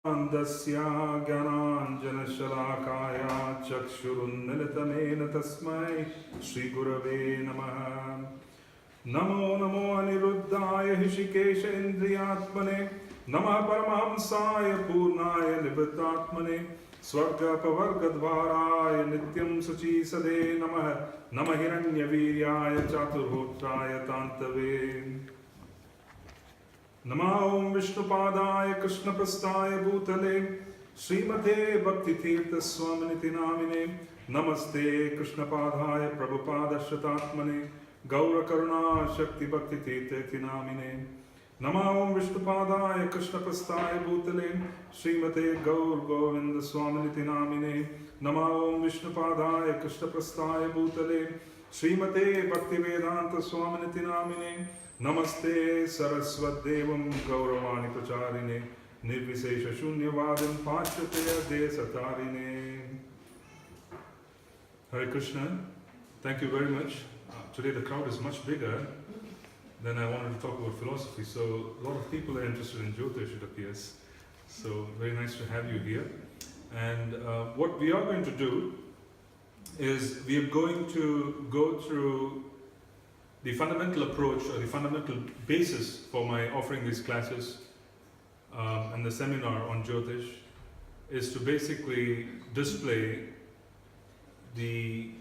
Andasya Gyananjanashalakaya Chakshurunmilitamena Tasmai Shri Gurave Namaha. Namo Namo Aniruddhaya Hishikesha Indriyatmane Namah Paramahamsaya Purnaya Nibbittatmane Swarga Pavargadvaraya Nityam Suchi Sade Namah Namahiranyaviryaya Chaturhotraya Tantave. Nama Om Vishnupadaya Krishna Prastaya Bhutale Srimate Bhakti Tirtha Swaminiti Namine Namaste Krishna Padaya Prabhupada Shatatmane Gaura Karuna Shakti Bhakti Tirtha Namine Nama Om Vishnupadaya Krishna Prastaya Bhutale Srimate Gaur Govinda Swaminiti Namine Nama Om Vishnupadaya Krishna Prastaya Bhutale Srimate Bhakti Vedanta Swaminiti Namine Namaste Saraswadevam Gauravani Pracharine Nirvisesha Shunyavadim Pachyateya Desatarine. Hare Krishna, thank you very much. Today the crowd is much bigger than I wanted to talk about philosophy, so a lot of people are interested in Jyotish, it appears. So very nice to have you here. And what we are going to do is we are going to go through the fundamental approach or the fundamental basis for my offering these classes and the seminar on Jyotish is to basically display the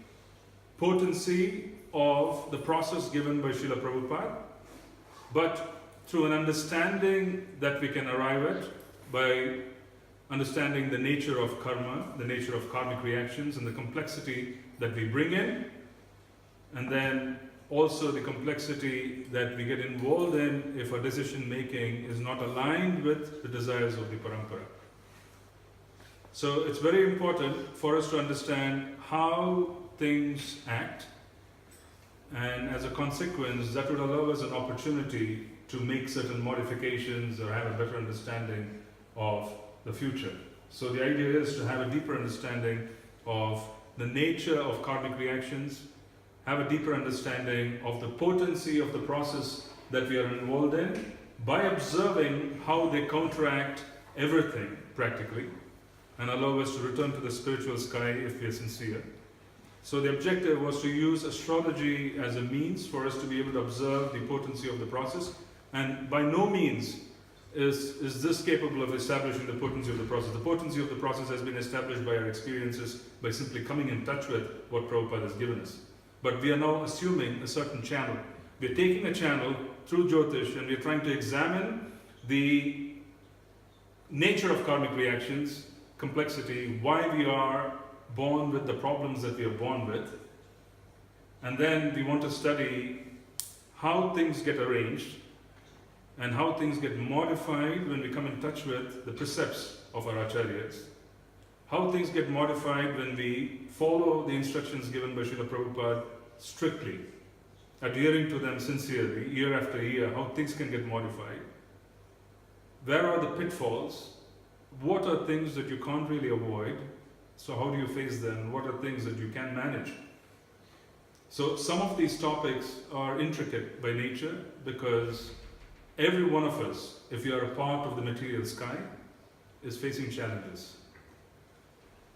potency of the process given by Srila Prabhupada, but through an understanding that we can arrive at by understanding the nature of karma, the nature of karmic reactions and the complexity that we bring in, and then also the complexity that we get involved in if our decision making is not aligned with the desires of the parampara. So it's very important for us to understand how things act, and as a consequence that would allow us an opportunity to make certain modifications or have a better understanding of the future. So the idea is to have a deeper understanding of the nature of karmic reactions, have a deeper understanding of the potency of the process that we are involved in by observing how they counteract everything practically and allow us to return to the spiritual sky if we are sincere. So the objective was to use astrology as a means for us to be able to observe the potency of the process, and by no means is this capable of establishing the potency of the process. The potency of the process has been established by our experiences by simply coming in touch with what Prabhupada has given us. But we are now assuming a certain channel. We are taking a channel through Jyotish and we are trying to examine the nature of karmic reactions, complexity, why we are born with the problems that we are born with. And then we want to study how things get arranged and how things get modified when we come in touch with the precepts of our acharyas. How things get modified when we follow the instructions given by Srila Prabhupada strictly, adhering to them sincerely, year after year, how things can get modified. Where are the pitfalls? What are things that you can't really avoid? So how do you face them? What are things that you can manage? So some of these topics are intricate by nature because every one of us, if you are a part of the material sky, is facing challenges.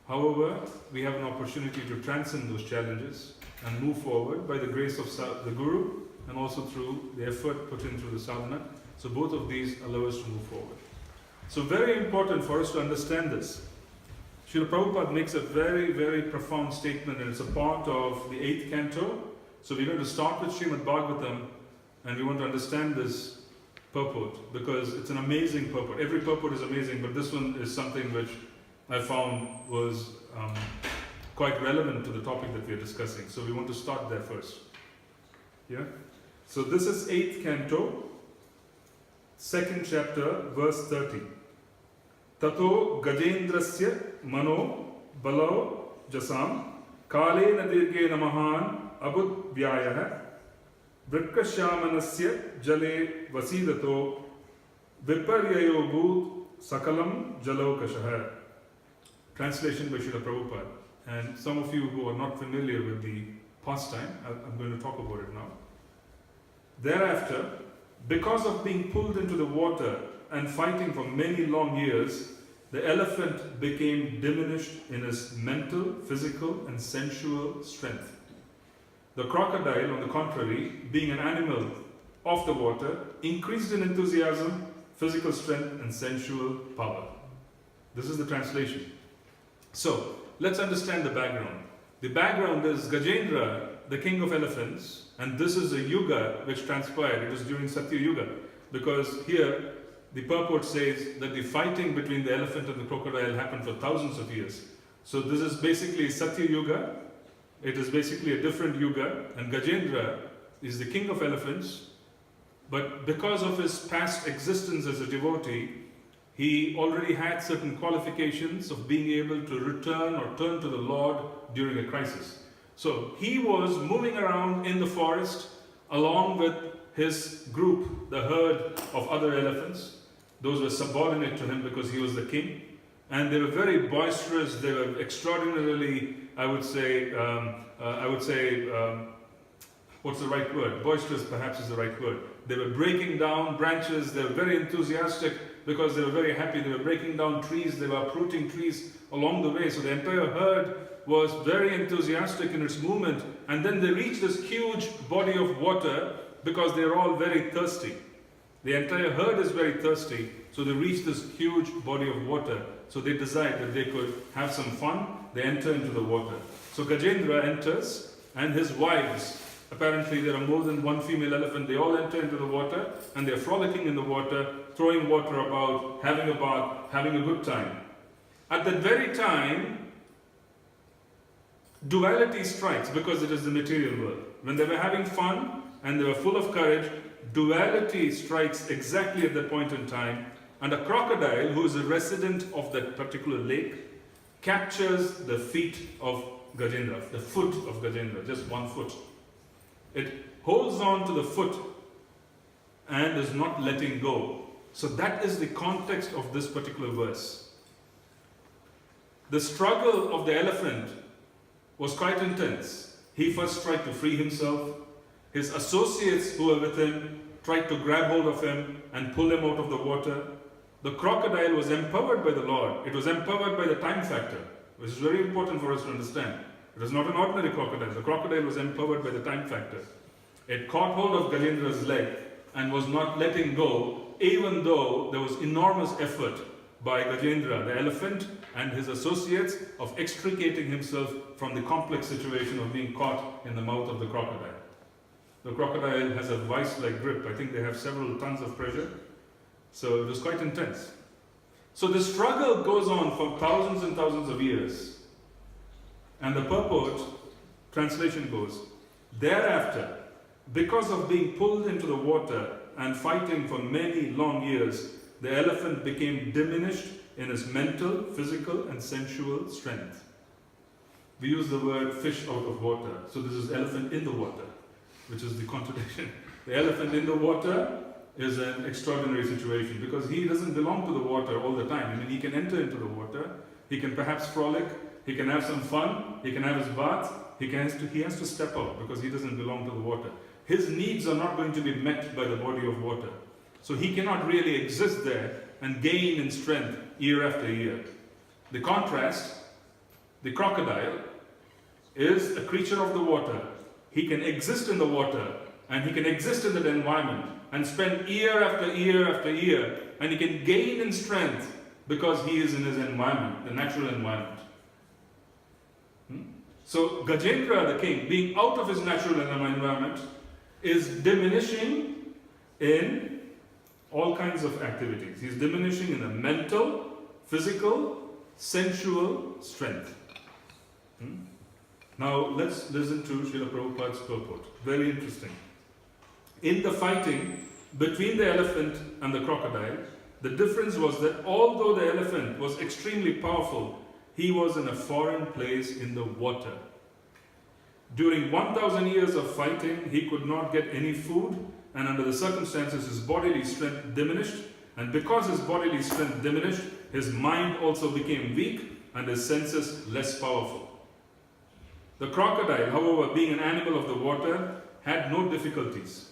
However, we have an opportunity to transcend those challenges and move forward by the grace of the Guru and also through the effort put in through the sadhana. So both of these allow us to move forward. So very important for us to understand this. Srila Prabhupada makes a very, very profound statement, and it's a part of the 8th canto. So we're going to start with Srimad Bhagavatam and we want to understand this purport because it's an amazing purport. Every purport is amazing, but this one is something which I found was quite relevant to the topic that we are discussing. So we want to start there first. Yeah? So this is 8th canto, 2nd chapter, verse 30. Tato Gajendrasya mano balo jasam kalena dirgena mahan abud vyayah vritkashamanasya jale vasidato viparyayo bhut sakalam jalokashah. Translation by Srila Prabhupada. And some of you who are not familiar with the pastime, I'm going to talk about it now. Thereafter, because of being pulled into the water and fighting for many long years, the elephant became diminished in his mental, physical, and sensual strength. The crocodile, on the contrary, being an animal of the water, increased in enthusiasm, physical strength, and sensual power. This is the translation. So, let's understand the background. The background is Gajendra, the king of elephants, and this is a yuga which transpired. It was during Satya Yuga, because here the purport says that the fighting between the elephant and the crocodile happened for thousands of years. So this is basically Satya Yuga. It is basically a different yuga, and Gajendra is the king of elephants, but because of his past existence as a devotee, he already had certain qualifications of being able to return or turn to the Lord during a crisis. So he was moving around in the forest along with his group, the herd of other elephants. Those were subordinate to him because he was the king. And they were very boisterous, they were extraordinarily, what's the right word? Boisterous perhaps is the right word. They were breaking down branches, they were very enthusiastic because they were very happy. They were breaking down trees, they were uprooting trees along the way. So the entire herd was very enthusiastic in its movement. And then they reached this huge body of water because they are all very thirsty. The entire herd is very thirsty, so they reach this huge body of water. So they decide that they could have some fun. They enter into the water. So Gajendra enters, and his wives, apparently there are more than one female elephant, they all enter into the water, and they are frolicking in the water, throwing water about, having a bath, having a good time. At that very time, duality strikes because it is the material world. When they were having fun and they were full of courage, duality strikes exactly at that point in time, and a crocodile, who is a resident of that particular lake, captures the feet of Gajendra, the foot of Gajendra, just one foot. It holds on to the foot and is not letting go. So that is the context of this particular verse. The struggle of the elephant was quite intense. He first tried to free himself. His associates who were with him tried to grab hold of him and pull him out of the water. The crocodile was empowered by the Lord. It was empowered by the time factor, which is very important for us to understand. It was not an ordinary crocodile. The crocodile was empowered by the time factor. It caught hold of Gajendra's leg and was not letting go, even though there was enormous effort by Gajendra, the elephant, and his associates of extricating himself from the complex situation of being caught in the mouth of the crocodile. The crocodile has a vice-like grip. I think they have several tons of pressure. So it was quite intense. So the struggle goes on for thousands and thousands of years. And the purport, translation goes, thereafter, because of being pulled into the water and fighting for many long years, the elephant became diminished in his mental, physical, and sensual strength. We use the word fish out of water. So this is elephant in the water, which is the contradiction. The elephant in the water is an extraordinary situation because he doesn't belong to the water all the time. I mean, he can enter into the water, he can perhaps frolic, he can have some fun, he can have his bath, he has to step out because he doesn't belong to the water. His needs are not going to be met by the body of water. So he cannot really exist there and gain in strength year after year. The contrast, the crocodile is a creature of the water. He can exist in the water and he can exist in that environment and spend year after year after year, and he can gain in strength because he is in his environment, the natural environment. So Gajendra, the king, being out of his natural environment, is diminishing in all kinds of activities. He's diminishing in the mental, physical, sensual strength. Now let's listen to Srila Prabhupada's purport. Very interesting. In the fighting between the elephant and the crocodile, the difference was that although the elephant was extremely powerful, he was in a foreign place in the water. During 1,000 years of fighting, he could not get any food, and under the circumstances, his bodily strength diminished. And because his bodily strength diminished, his mind also became weak and his senses less powerful. The crocodile, however, being an animal of the water, had no difficulties.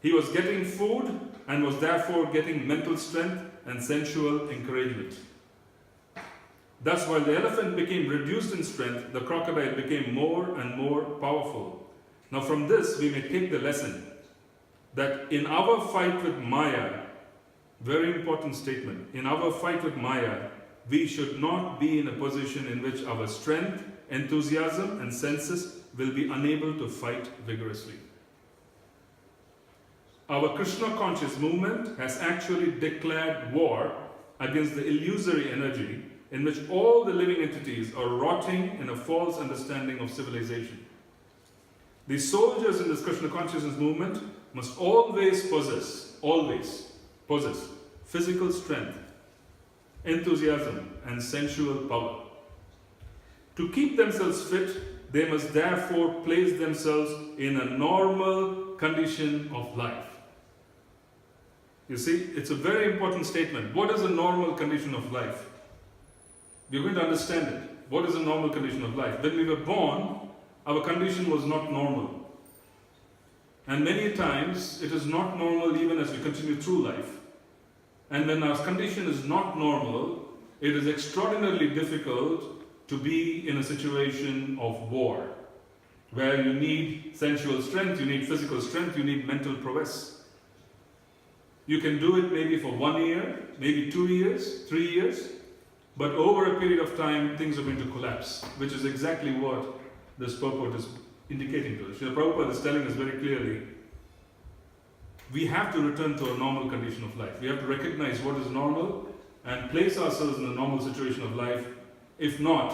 He was getting food and was therefore getting mental strength and sensual encouragement. Thus, while the elephant became reduced in strength, the crocodile became more and more powerful. Now, from this, we may take the lesson that in our fight with Maya, very important statement, in our fight with Maya, we should not be in a position in which our strength, enthusiasm, and senses will be unable to fight vigorously. Our Krishna conscious movement has actually declared war against the illusory energy in which all the living entities are rotting in a false understanding of civilization. The soldiers in this Krishna consciousness movement must always possess physical strength, enthusiasm, and sensual power. To keep themselves fit, they must therefore place themselves in a normal condition of life. You see, it's a very important statement. What is a normal condition of life? We're going to understand it. What is a normal condition of life? When we were born, our condition was not normal. And many times, it is not normal even as we continue through life. And when our condition is not normal, it is extraordinarily difficult to be in a situation of war, where you need sensual strength, you need physical strength, you need mental prowess. You can do it maybe for 1 year, maybe 2 years, 3 years, but over a period of time, things are going to collapse, which is exactly what this purport is indicating to us. Srila Prabhupada is telling us very clearly, we have to return to a normal condition of life. We have to recognize what is normal and place ourselves in a normal situation of life. If not,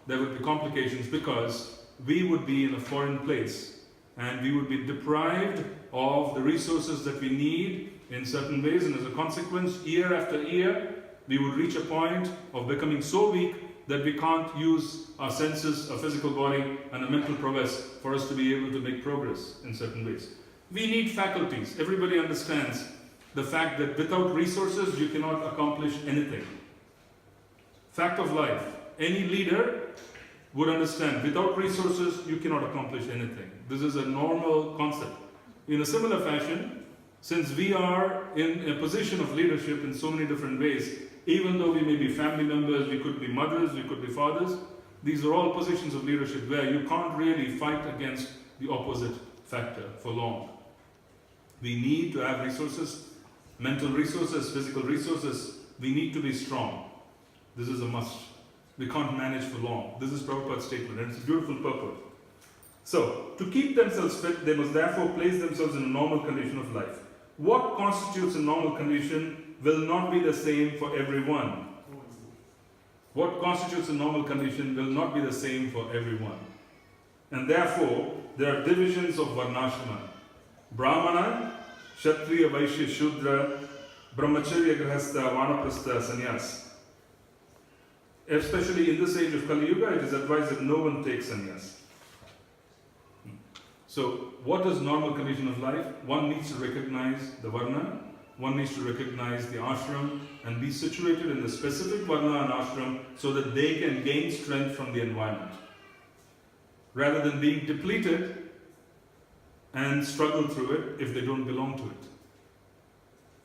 there would be complications because we would be in a foreign place and we would be deprived of the resources that we need in certain ways, and as a consequence, year after year, we would reach a point of becoming so weak that we can't use our senses, our physical body, and our mental prowess for us to be able to make progress in certain ways. We need faculties. Everybody understands the fact that without resources, you cannot accomplish anything. Fact of life. Any leader would understand, without resources, you cannot accomplish anything. This is a normal concept. In a similar fashion, since we are in a position of leadership in so many different ways, even though we may be family members, we could be mothers, we could be fathers, these are all positions of leadership where you can't really fight against the opposite factor for long. We need to have resources, mental resources, physical resources. We need to be strong. This is a must. We can't manage for long. This is Prabhupada's statement, and it's a beautiful purport. So, to keep themselves fit, they must therefore place themselves in a normal condition of life. What constitutes a normal condition will not be the same for everyone. What constitutes a normal condition will not be the same for everyone. And therefore, there are divisions of Varnashrama. Brahmana, Kshatriya, Vaishya, Shudra, Brahmacharya, Grihastha, Vanaprastha, Sannyas. Especially in this age of Kali Yuga, it is advised that no one takes sannyas. So, what is normal condition of life? One needs to recognize the Varna, one needs to recognize the ashram and be situated in the specific Varna and ashram so that they can gain strength from the environment. Rather than being depleted and struggle through it if they don't belong to it.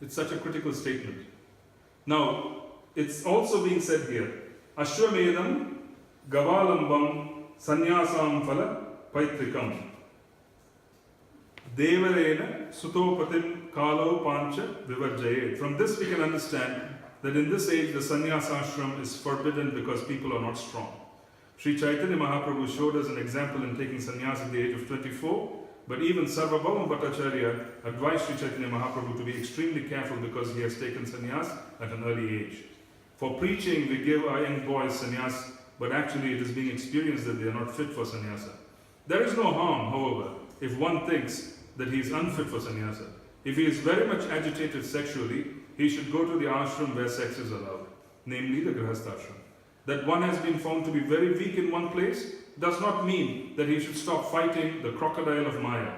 It's such a critical statement. Now, it's also being said here, Ashwamedam Gavalambam Sanyasam Phala Paitrikam Devarena Sutopatim Kalo Pancha Vivarjayet. From this we can understand that in this age the sannyas ashram is forbidden because people are not strong. Sri Chaitanya Mahaprabhu showed us an example in taking sannyas at the age of 24, but even Sarvabhauma Bhattacharya advised Sri Chaitanya Mahaprabhu to be extremely careful because he has taken sannyas at an early age. For preaching we give our young boys sannyas, but actually it is being experienced that they are not fit for sannyasa. There is no harm, however, if one thinks that he is unfit for sannyasa. If he is very much agitated sexually, he should go to the ashram where sex is allowed, namely the Grihastha ashram. That one has been found to be very weak in one place does not mean that he should stop fighting the crocodile of Maya.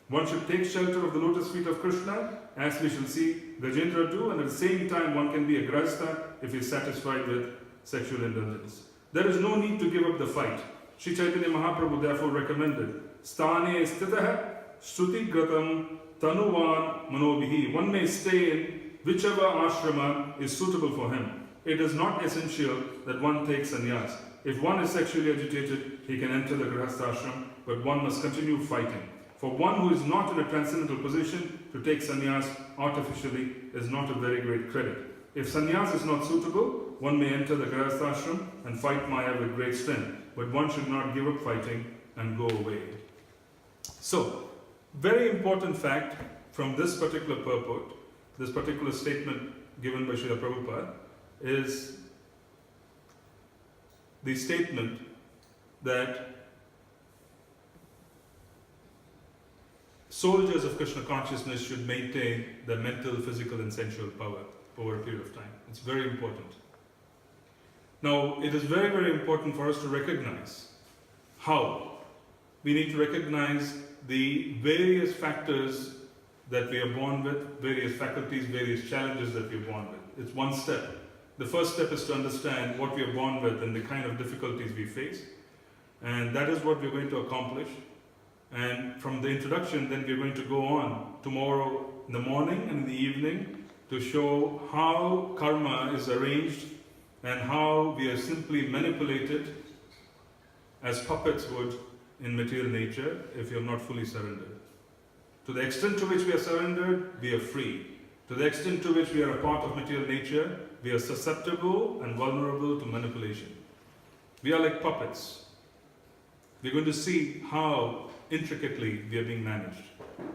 One should take shelter of the lotus feet of Krishna, as we shall see Gajendra do, and at the same time one can be a Grihastha if he is satisfied with sexual indulgence. There is no need to give up the fight. Sri Chaitanya Mahaprabhu therefore recommended, Sthane stitaha Shruti Gratam Tanuvan Manobihi. One may stay in whichever ashrama is suitable for him. It is not essential that one takes sannyas. If one is sexually agitated, he can enter the grihastha ashram, but one must continue fighting. For one who is not in a transcendental position, to take sannyas artificially is not a very great credit. If sannyas is not suitable, one may enter the grihastha ashram and fight Maya with great strength, but one should not give up fighting and go away. So, very important fact from this particular purport, this particular statement given by Srila Prabhupada, is the statement that soldiers of Krishna consciousness should maintain their mental, physical and sensual power over a period of time. It's very important. Now, it is very, very important for us to recognize how. We need to recognize the various factors that we are born with, various faculties, various challenges that we are born with. It's one step. The first step is to understand what we are born with and the kind of difficulties we face. And that is what we're going to accomplish. And from the introduction, then we're going to go on tomorrow in the morning and in the evening to show how karma is arranged and how we are simply manipulated as puppets would in material nature if you have not fully surrendered. To the extent to which we are surrendered, we are free. To the extent to which we are a part of material nature, we are susceptible and vulnerable to manipulation. We are like puppets. We're going to see how intricately we are being managed.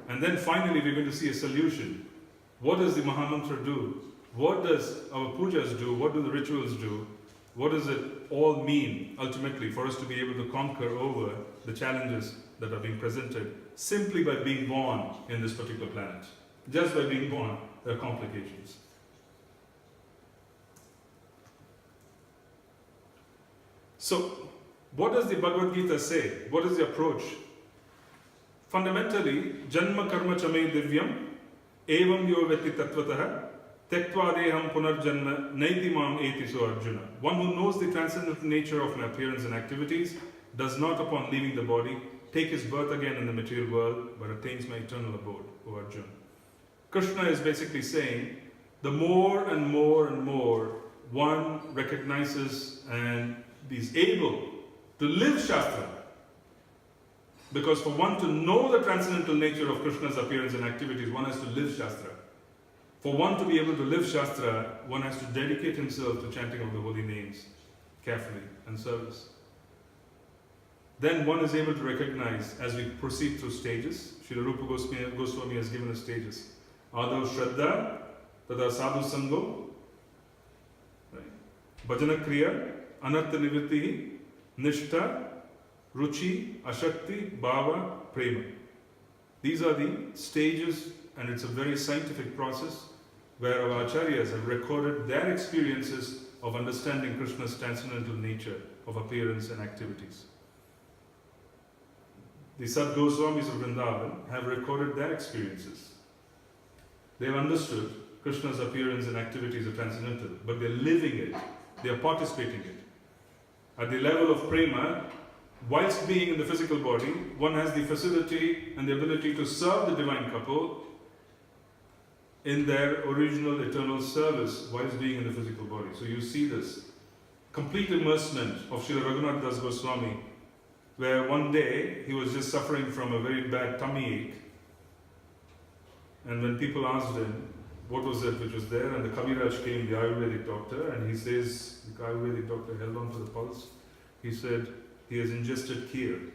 And then finally we're going to see a solution. What does the Mahamantra do? What does our pujas do? What do the rituals do? What does it all mean ultimately for us to be able to conquer over the challenges that are being presented simply by being born in this particular planet? Just by being born, there are complications. So, what does the Bhagavad Gita say? What is the approach? Fundamentally, Janma Karma Chame Divyam Evam Yo Veti Tattvataha Tektva Deham Punarjanma Naiti Mam Eti So Arjuna. One who knows the transcendental nature of my appearance and activities does not, upon leaving the body, take his birth again in the material world, but attains my eternal abode, O Arjuna. Krishna is basically saying, the more and more and more one recognizes and is able to live Shastra, because for one to know the transcendental nature of Krishna's appearance and activities, one has to live Shastra. For one to be able to live Shastra, one has to dedicate himself to chanting of the holy names carefully and service. Then one is able to recognize, as we proceed through stages, Srila Rupa Goswami has given us stages. Adav Shraddha, Tada Sadhu Sango, right? Bhajana Kriya, Anartha Nivritti, Nishtha, Ruchi, Ashakti, Bhava, Prema. These are the stages, and it's a very scientific process where our acharyas have recorded their experiences of understanding Krishna's transcendental nature of appearance and activities. The Sat Goswamis of Vrindavan have recorded their experiences. They have understood Krishna's appearance and activities are transcendental, but they're living it, they are participating in it. At the level of prema, whilst being in the physical body, one has the facility and the ability to serve the divine couple in their original eternal service whilst being in the physical body. So you see this complete immersement of Srila Raghunath Das Goswami, where one day he was just suffering from a very bad tummy ache. And when people asked him what was it which was there, and the Kaviraj came, the Ayurvedic doctor, and he says, the Ayurvedic doctor held on to the pulse. He said, he has ingested kheer.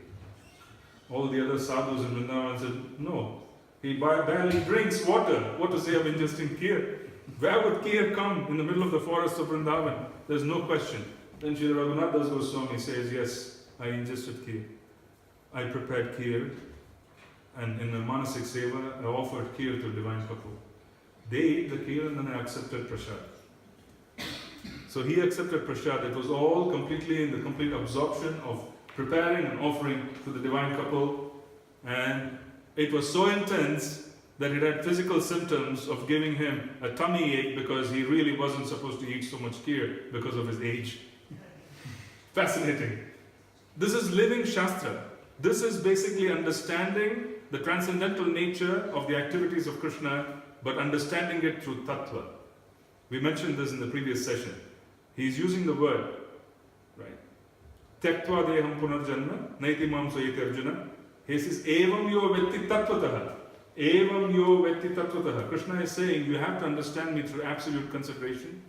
All the other sadhus in Vrindavan said, no, he barely drinks water. What to say of ingesting kheer? Where would kheer come in the middle of the forest of Vrindavan? There's no question. Then Sri Raghunath Das Goswami says, yes, I ingested kheer. I prepared kheer, and in the Manasik Seva, I offered kheer to a divine couple. They ate the kheer and then I accepted prasad. So he accepted prasad. It was all completely in the complete absorption of preparing and offering to the divine couple, and it was so intense that it had physical symptoms of giving him a tummy ache because he really wasn't supposed to eat so much kheer because of his age. Fascinating. This is living Shastra. This is basically understanding the transcendental nature of the activities of Krishna, but understanding it through tattva. We mentioned this in the previous session. He's using the word, right? Tyaktva deham punarjanma, naiti mam swayati Arjuna. He says, evam yo vetti tattvataha. Evam yo vetti tattvataha. Krishna is saying, you have to understand me through absolute consideration.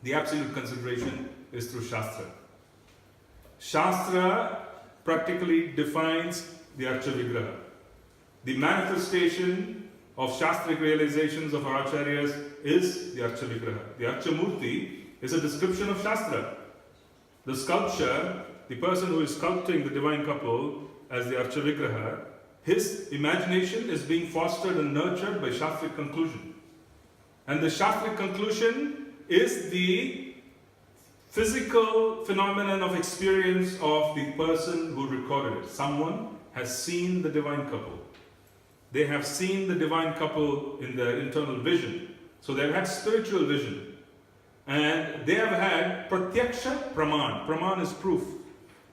The absolute consideration is through Shastra. Shastra practically defines the Archa Vigraha. The manifestation of Shastric realizations of our Acharyas is the Archa Vigraha. The Archa Murti is a description of Shastra. The sculpture, the person who is sculpting the divine couple as the Archa Vigraha, his imagination is being fostered and nurtured by Shastric conclusion. And the Shastric conclusion is the physical phenomenon of experience of the person who recorded it. Someone has seen the divine couple. They have seen the divine couple in their internal vision. So they have had spiritual vision. And they have had pratyaksha praman. Praman is proof.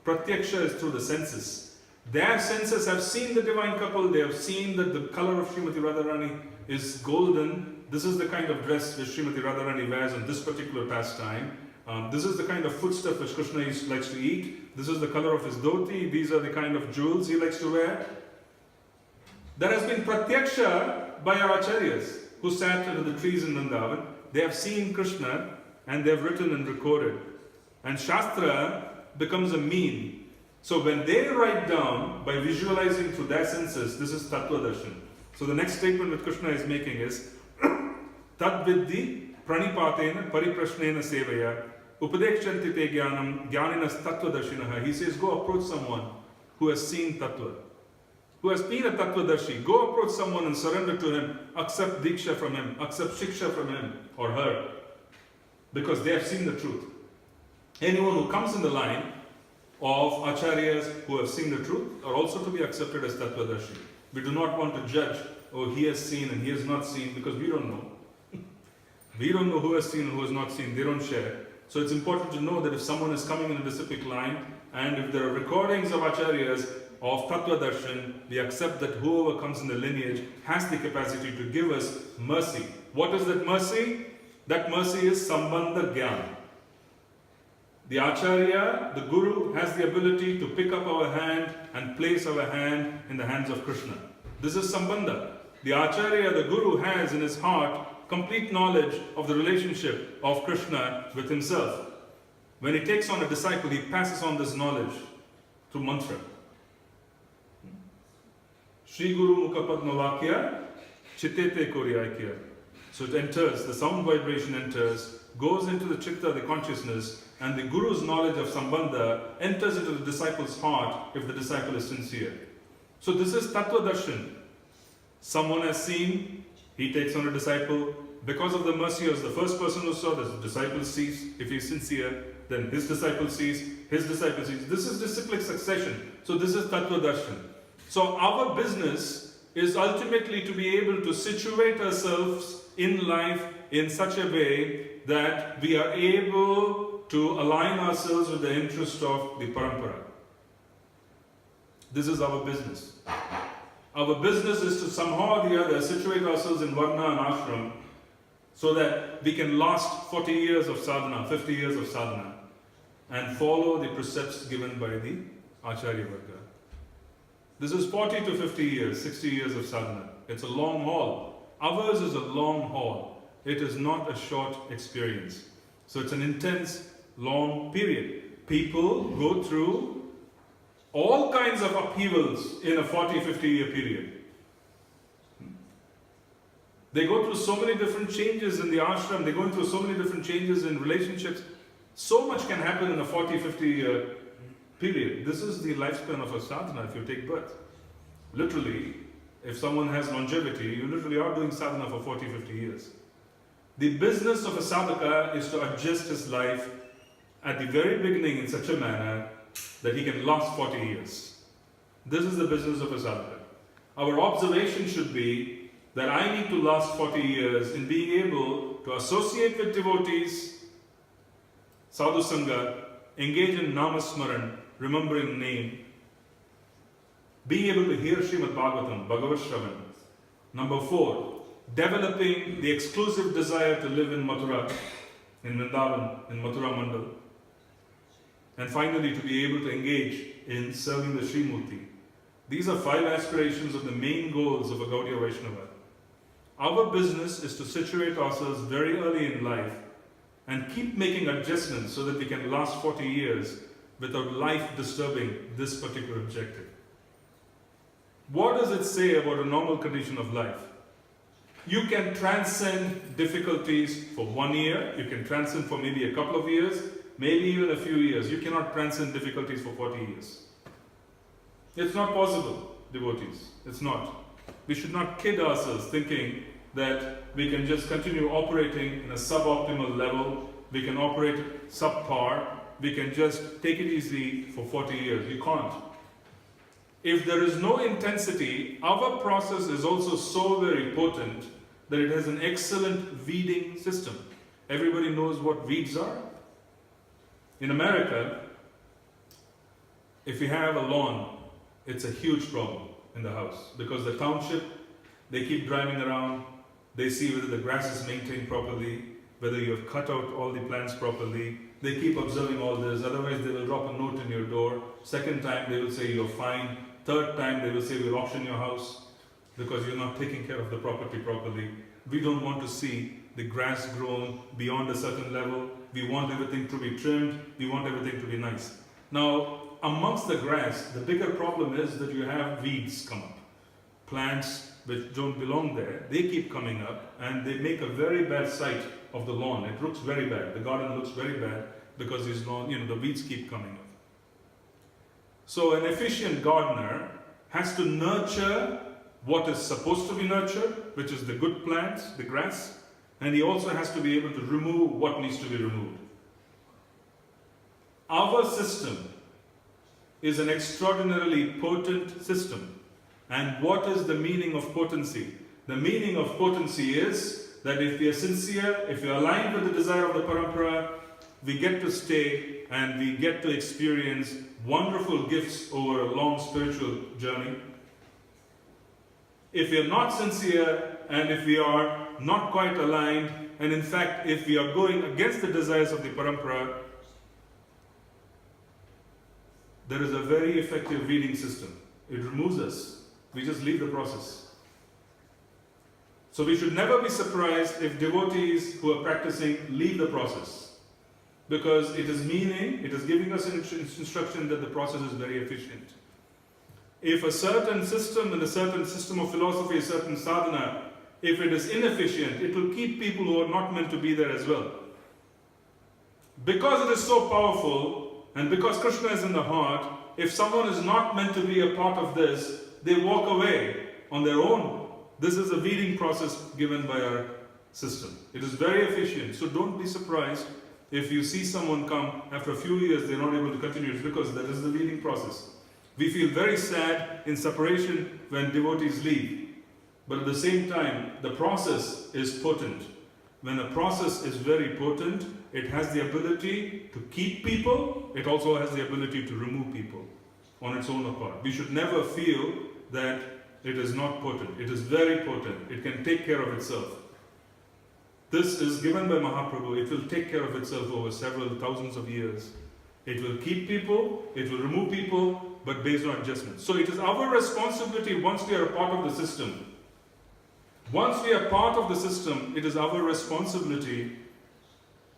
Pratyaksha is through the senses. Their senses have seen the divine couple. They have seen that the color of Srimati Radharani is golden. This is the kind of dress which Srimati Radharani wears on this particular pastime. This is the kind of foodstuff which Krishna likes to eat. This is the color of his dhoti. These are the kind of jewels he likes to wear. There has been pratyaksha by our acharyas who sat under the trees in Vrindavan. They have seen Krishna and they have written and recorded. And Shastra becomes a mean. So when they write down by visualizing through their senses, this is Tattva Darshan. So the next statement that Krishna is making is Tad Vidhi Pranipatena Pariprashnena Sevaya Upadekshanti Te Jnanam Jnaninas Tattva Darshinaha. He says, go approach someone who has seen Tattva, who has been a Tattvadarshi. Go approach someone and surrender to him, accept Diksha from him, accept Shiksha from him or her, because they have seen the truth. Anyone who comes in the line of acharyas who have seen the truth are also to be accepted as Tattvadarshi. We do not want to judge, oh, he has seen and he has not seen, because we don't know. We don't know who has seen and who has not seen. They don't share. So it's important to know that if someone is coming in a disciplic line, and if there are recordings of acharyas of Tattva Darshan, we accept that whoever comes in the lineage has the capacity to give us mercy. What is that mercy? That mercy is Sambandha Gyan. The Acharya, the Guru, has the ability to pick up our hand and place our hand in the hands of Krishna. This is Sambandha. The Acharya, the Guru, has in his heart complete knowledge of the relationship of Krishna with himself. When he takes on a disciple, he passes on this knowledge through mantra. Shri Guru Mukha Padma Vakya Chittete Koryaikya. So it enters, the sound vibration enters, goes into the chitta, the consciousness, and the Guru's knowledge of Sambandha enters into the disciple's heart if the disciple is sincere. So this is Tattva Darshan. Someone has seen, he takes on a disciple. Because of the mercy of the first person who saw this, the disciple sees, if he is sincere, then his disciple sees, his disciple sees. This is disciplic succession. So this is Tattva Darshan. So our business is ultimately to be able to situate ourselves in life in such a way that we are able to align ourselves with the interest of the parampara. This is our business. Our business is to somehow or the other situate ourselves in Varna and Ashram so that we can last 40 years of sadhana, 50 years of sadhana, and follow the precepts given by the Acharya Varga. This is 40 to 50 years, 60 years of sadhana. It's a long haul. Ours is a long haul. It is not a short experience. So it's an intense, long period. People go through all kinds of upheavals in a 40, 50-year period. They go through so many different changes in the ashram. They're going through so many different changes in relationships. So much can happen in a 40, 50-year period. This is the lifespan of a sadhana if you take birth. Literally, if someone has longevity, you literally are doing sadhana for 40, 50 years. The business of a sadhaka is to adjust his life at the very beginning in such a manner that he can last 40 years. This is the business of a sadhaka. Our observation should be that I need to last 40 years in being able to associate with devotees, sadhu sangha, engage in namasmaran, remembering name, being able to hear Srimad Bhagavatam, Bhagavad Shravan. Number 4, developing the exclusive desire to live in Mathura. in Vrindavan, in Mathura Mandal. And finally, to be able to engage in serving the Sri Murti. These are 5 aspirations of the main goals of a Gaudiya Vaishnava. Our business is to situate ourselves very early in life and keep making adjustments so that we can last 40 years without life disturbing this particular objective. What does it say about a normal condition of life? You can transcend difficulties for 1 year, you can transcend for maybe a couple of years, maybe even a few years. You cannot transcend difficulties for 40 years. It's not possible, devotees. It's not. We should not kid ourselves thinking that we can just continue operating in a suboptimal level, we can operate subpar, we can just take it easy for 40 years. You can't. If there is no intensity, our process is also so very potent that it has an excellent weeding system. Everybody knows what weeds are. In America, if you have a lawn, it's a huge problem in the house because the township, they keep driving around, they see whether the grass is maintained properly, whether you have cut out all the plants properly. They keep observing all this, otherwise they will drop a note in your door. Second time they will say you're fine. Third time they will say we'll auction your house because you're not taking care of the property properly. We don't want to see the grass grown beyond a certain level. We want everything to be trimmed. We want everything to be nice. Now, amongst the grass, the bigger problem is that you have weeds come up. Plants which don't belong there, they keep coming up and they make a very bad sight of the lawn. It looks very bad. The garden looks very bad because these lawn, the weeds keep coming up. So an efficient gardener has to nurture what is supposed to be nurtured, which is the good plants, the grass, and he also has to be able to remove what needs to be removed. Our system is an extraordinarily potent system. And what is the meaning of potency? The meaning of potency is that if we are sincere, if we are aligned with the desire of the parampara, we get to stay and we get to experience wonderful gifts over a long spiritual journey. If we are not sincere and if we are not quite aligned, and in fact if we are going against the desires of the parampara, there is a very effective weeding system. It removes us. We just leave the process. So we should never be surprised if devotees who are practicing leave the process, because it is giving us an instruction that the process is very efficient. If a certain system and a certain system of philosophy, a certain sadhana, if it is inefficient, it will keep people who are not meant to be there as well. Because it is so powerful, and because Krishna is in the heart, if someone is not meant to be a part of this, they walk away on their own. This is a weeding process given by our system. It is very efficient, so don't be surprised if you see someone come after a few years, they're not able to continue. It's because that is the weeding process. We feel very sad in separation when devotees leave. But at the same time, the process is potent. When a process is very potent, it has the ability to keep people, it also has the ability to remove people on its own accord. We should never feel that it is not potent. It is very potent. It can take care of itself. This is given by Mahaprabhu. It will take care of itself over several thousands of years. It will keep people, it will remove people, but based on adjustments. So it is our responsibility once we are a part of the system. Once we are part of the system, it is our responsibility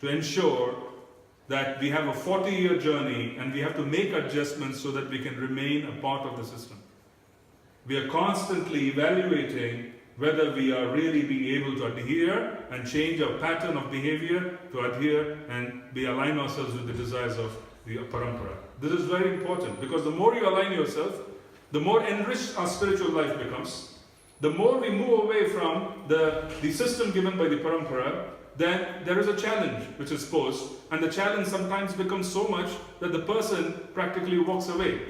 to ensure that we have a 40-year journey and we have to make adjustments so that we can remain a part of the system. We are constantly evaluating whether we are really being able to adhere and change our pattern of behavior to adhere and we align ourselves with the desires of the parampara. This is very important because the more you align yourself, the more enriched our spiritual life becomes. The more we move away from the system given by the parampara, then there is a challenge which is posed, and the challenge sometimes becomes so much that the person practically walks away.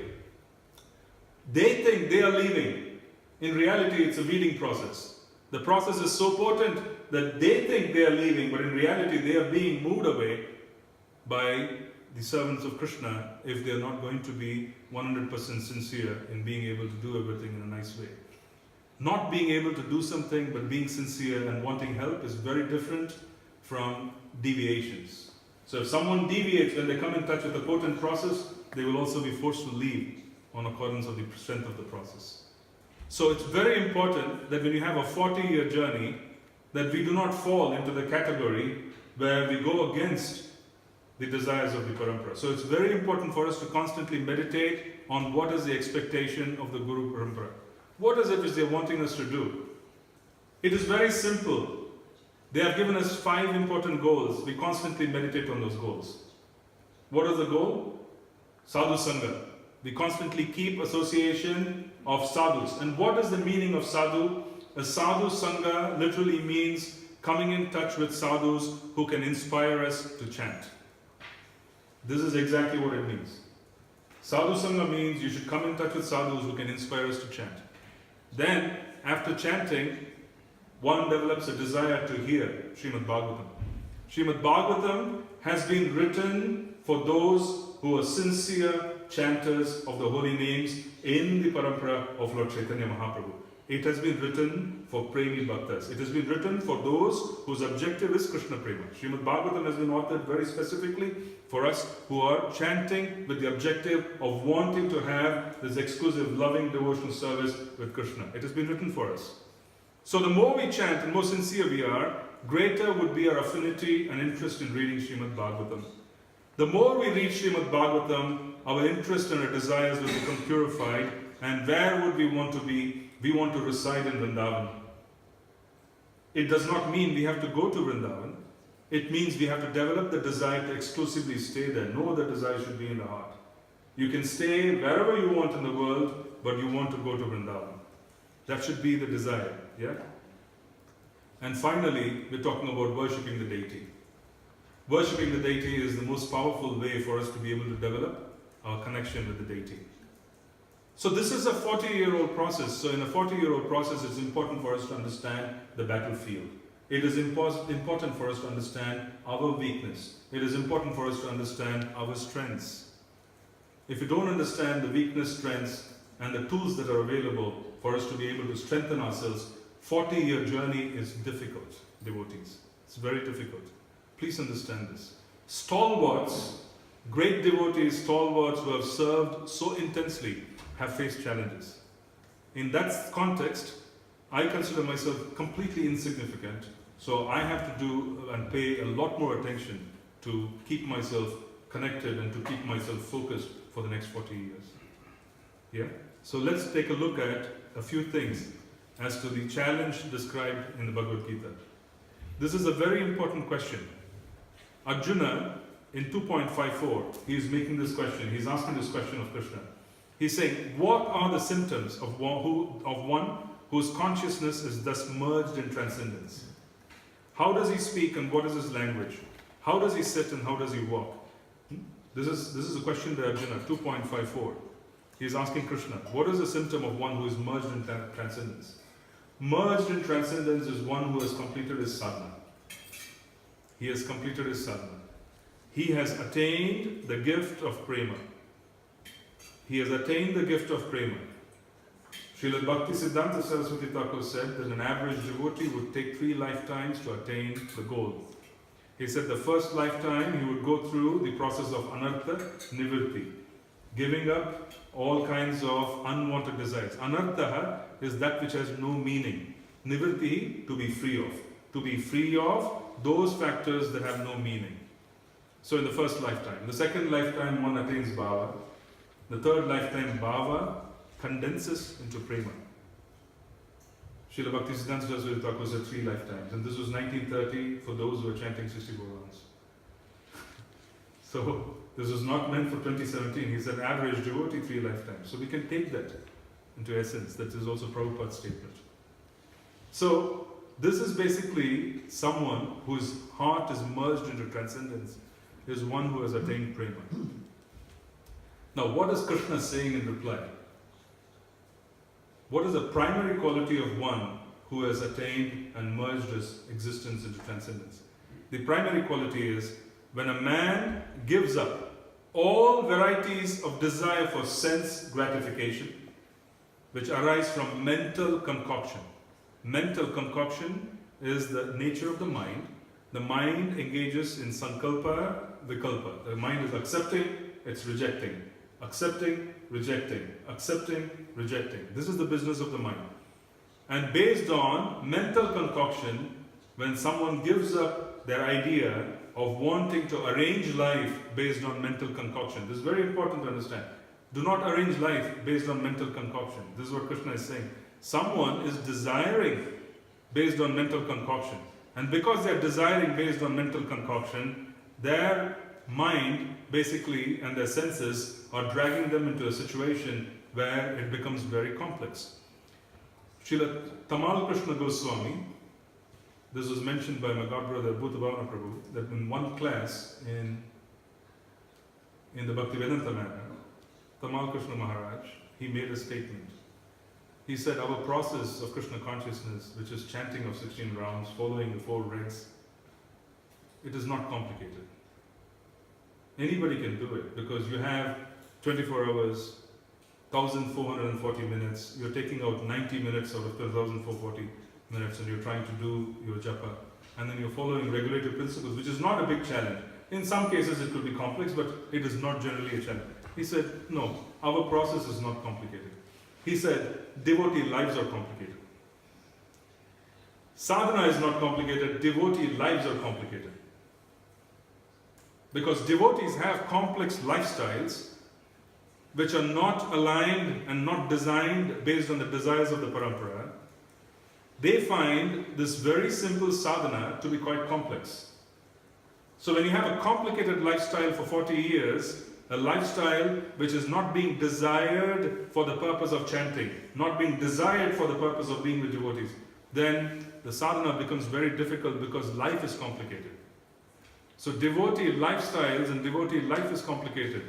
They think they are leaving. In reality, it's a weeding process. The process is so potent that they think they are leaving, but in reality, they are being moved away by the servants of Krishna if they are not going to be 100% sincere in being able to do everything in a nice way. Not being able to do something but being sincere and wanting help is very different from deviations. So if someone deviates when they come in touch with a potent process, they will also be forced to leave on accordance of the strength of the process. So it's very important that when you have a 40-year journey, that we do not fall into the category where we go against the desires of the parampara. So it's very important for us to constantly meditate on what is the expectation of the Guru Parampara. What is it which they are wanting us to do? It is very simple. They have given us 5 important goals. We constantly meditate on those goals. What is the goal? Sadhu Sangha. We constantly keep association of sadhus. And what is the meaning of sadhu? A sadhu sangha literally means coming in touch with sadhus who can inspire us to chant. This is exactly what it means. Sadhu sangha means you should come in touch with sadhus who can inspire us to chant. Then, after chanting, one develops a desire to hear Srimad Bhagavatam. Srimad Bhagavatam has been written for those who are sincere chanters of the holy names in the parampara of Lord Chaitanya Mahaprabhu. It has been written for Premi Bhaktas. It has been written for those whose objective is Krishna Prema. Srimad Bhagavatam has been authored very specifically for us who are chanting with the objective of wanting to have this exclusive loving devotional service with Krishna. It has been written for us. So the more we chant and more sincere we are, greater would be our affinity and interest in reading Srimad Bhagavatam. The more we read Srimad Bhagavatam, our interest and our desires will become purified. And where would we want to be? We want to reside in Vrindavan. It does not mean we have to go to Vrindavan. It means we have to develop the desire to exclusively stay there. No other desire should be in the heart. You can stay wherever you want in the world, but you want to go to Vrindavan. That should be the desire. Yeah? And finally, we're talking about worshipping the deity. Worshipping the deity is the most powerful way for us to be able to develop our connection with the deity. So this is a 40-year-old process. So in a 40-year-old process, it's important for us to understand the battlefield. It is important for us to understand our weakness. It is important for us to understand our strengths. If you don't understand the weakness, strengths, and the tools that are available for us to be able to strengthen ourselves, 40-year journey is difficult, devotees. It's very difficult. Please understand this. Stalwarts, great devotees, stalwarts who have served so intensely, have faced challenges. In that context, I consider myself completely insignificant, so I have to do and pay a lot more attention to keep myself connected and to keep myself focused for the next 40 years. Yeah? So let's take a look at a few things as to the challenge described in the Bhagavad Gita. This is a very important question. Arjuna, in 2.54, he is making this question, he's asking this question of Krishna. He's saying, what are the symptoms of one whose consciousness is thus merged in transcendence? How does he speak and what is his language? How does he sit and how does he walk? This is a question to Arjuna, 2.54. He's asking Krishna, what is the symptom of one who is merged in transcendence? Merged in transcendence is one who has completed his sadhana. He has completed his sadhana. He has attained the gift of prema. He has attained the gift of prema. Srila Bhakti Siddhanta Saraswati Thakur said that an average devotee would take 3 lifetimes to attain the goal. He said the first lifetime he would go through the process of anartha nivritti, giving up all kinds of unwanted desires. Anartha is that which has no meaning. Nivritti, to be free of. To be free of those factors that have no meaning. So in the first lifetime. The second lifetime one attains bhava. The third lifetime bhava condenses into prema. Srila Bhakti Siddhanta Saraswati Thakur said 3 lifetimes. And this was 1930 for those who were chanting 64 rounds. So this was not meant for 2017. He said average devotee 3 lifetimes. So we can take that into essence. That is also Prabhupada's statement. So this is basically someone whose heart is merged into transcendence, is one who has attained prema. Now what is Krishna saying in reply? What is the primary quality of one who has attained and merged his existence into transcendence? The primary quality is when a man gives up all varieties of desire for sense gratification which arise from mental concoction. Mental concoction is the nature of the mind. the mind engages in sankalpa, vikalpa. The mind is accepting, it's rejecting. Accepting, rejecting. Accepting, rejecting. This is the business of the mind. And based on mental concoction, when someone gives up their idea of wanting to arrange life based on mental concoction, this is very important to understand. Do not arrange life based on mental concoction. This is what Krishna is saying. Someone is desiring based on mental concoction. And because they are desiring based on mental concoction, their mind basically and their senses are dragging them into a situation where it becomes very complex. Srila Tamal Krishna Goswami, this was mentioned by my godbrother Bhutavana Prabhu, that in one class in the Bhaktivedanta manner, Tamal Krishna Maharaj, he made a statement. He said, our process of Krishna consciousness, which is chanting of 16 rounds, following the 4 regs, it is not complicated. Anybody can do it because you have 24 hours, 1,440 minutes, you're taking out 90 minutes out of 1,440 minutes and you're trying to do your japa. And then you're following regulative principles, which is not a big challenge. In some cases it could be complex, but it is not generally a challenge. He said, no, our process is not complicated. He said, devotee lives are complicated. Sadhana is not complicated, devotee lives are complicated. Because devotees have complex lifestyles which are not aligned and not designed based on the desires of the parampara. They find this very simple sadhana to be quite complex. So when you have a complicated lifestyle for 40 years, a lifestyle which is not being desired for the purpose of chanting, not being desired for the purpose of being with devotees, then the sadhana becomes very difficult because life is complicated. So devotee lifestyles and devotee life is complicated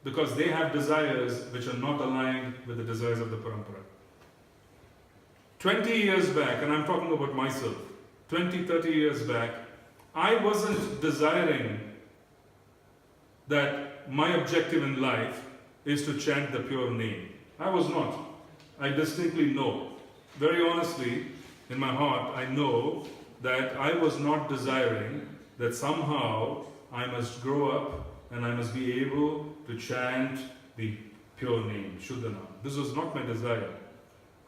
because they have desires which are not aligned with the desires of the parampara. 20 years back, and I'm talking about myself, 20, 30 years back, I wasn't desiring that my objective in life is to chant the pure name. I was not. I distinctly know. Very honestly, in my heart, I know that I was not desiring that somehow I must grow up and I must be able to chant the pure name, Shuddha Nam. This was not my desire.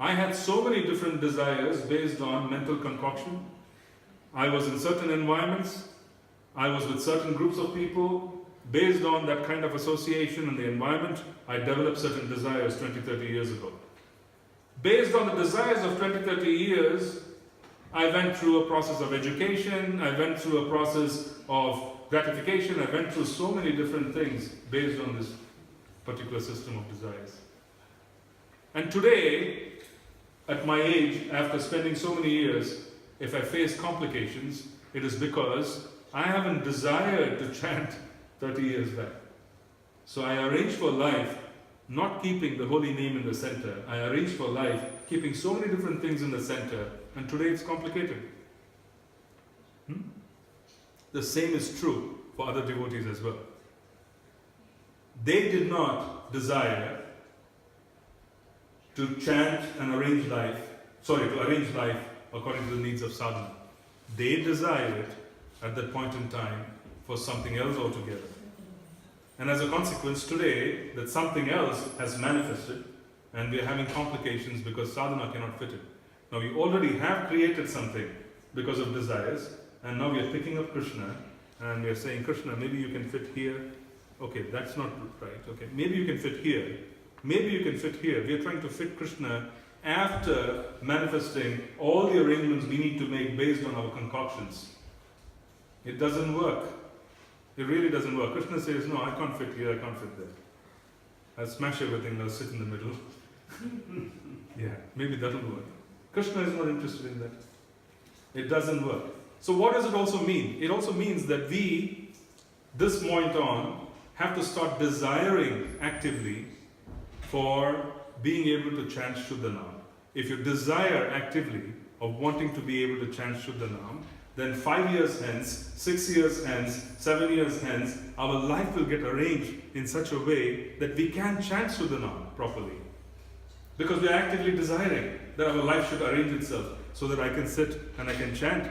I had so many different desires based on mental concoction. I was in certain environments. I was with certain groups of people. Based on that kind of association and the environment, I developed certain desires 20, 30 years ago. Based on the desires of 20, 30 years, I went through a process of education, I went through a process of gratification, I went through so many different things based on this particular system of desires. And today, at my age, after spending so many years, if I face complications, it is because I haven't desired to chant 30 years back. So I arranged for life not keeping the holy name in the center. I arranged for life keeping so many different things in the center, and today it's complicated. The same is true for other devotees as well. They did not desire to chant and arrange life, to arrange life according to the needs of sadhana. They desired at that point in time for something else altogether. And as a consequence, today, that something else has manifested and we are having complications because sadhana cannot fit it. Now we already have created something because of desires, and now we are picking up Krishna and we are saying, Krishna, maybe you can fit here. Okay, that's not right. Okay, maybe you can fit here. Maybe you can fit here. We are trying to fit Krishna after manifesting all the arrangements we need to make based on our concoctions. It doesn't work. It really doesn't work. Krishna says, no, I can't fit here, I can't fit there. I'll smash everything, I'll sit in the middle. Yeah, maybe that'll work. Krishna is not interested in that. It doesn't work. So what does it also mean? It also means that we, this point on, have to start desiring actively for being able to chant Shuddha Nam. If you desire actively of wanting to be able to chant Shuddha Nam, then 5 years hence, 6 years hence, 7 years hence, our life will get arranged in such a way that we can chant Shuddha Nam properly. Because we are actively desiring that our life should arrange itself so that I can sit and I can chant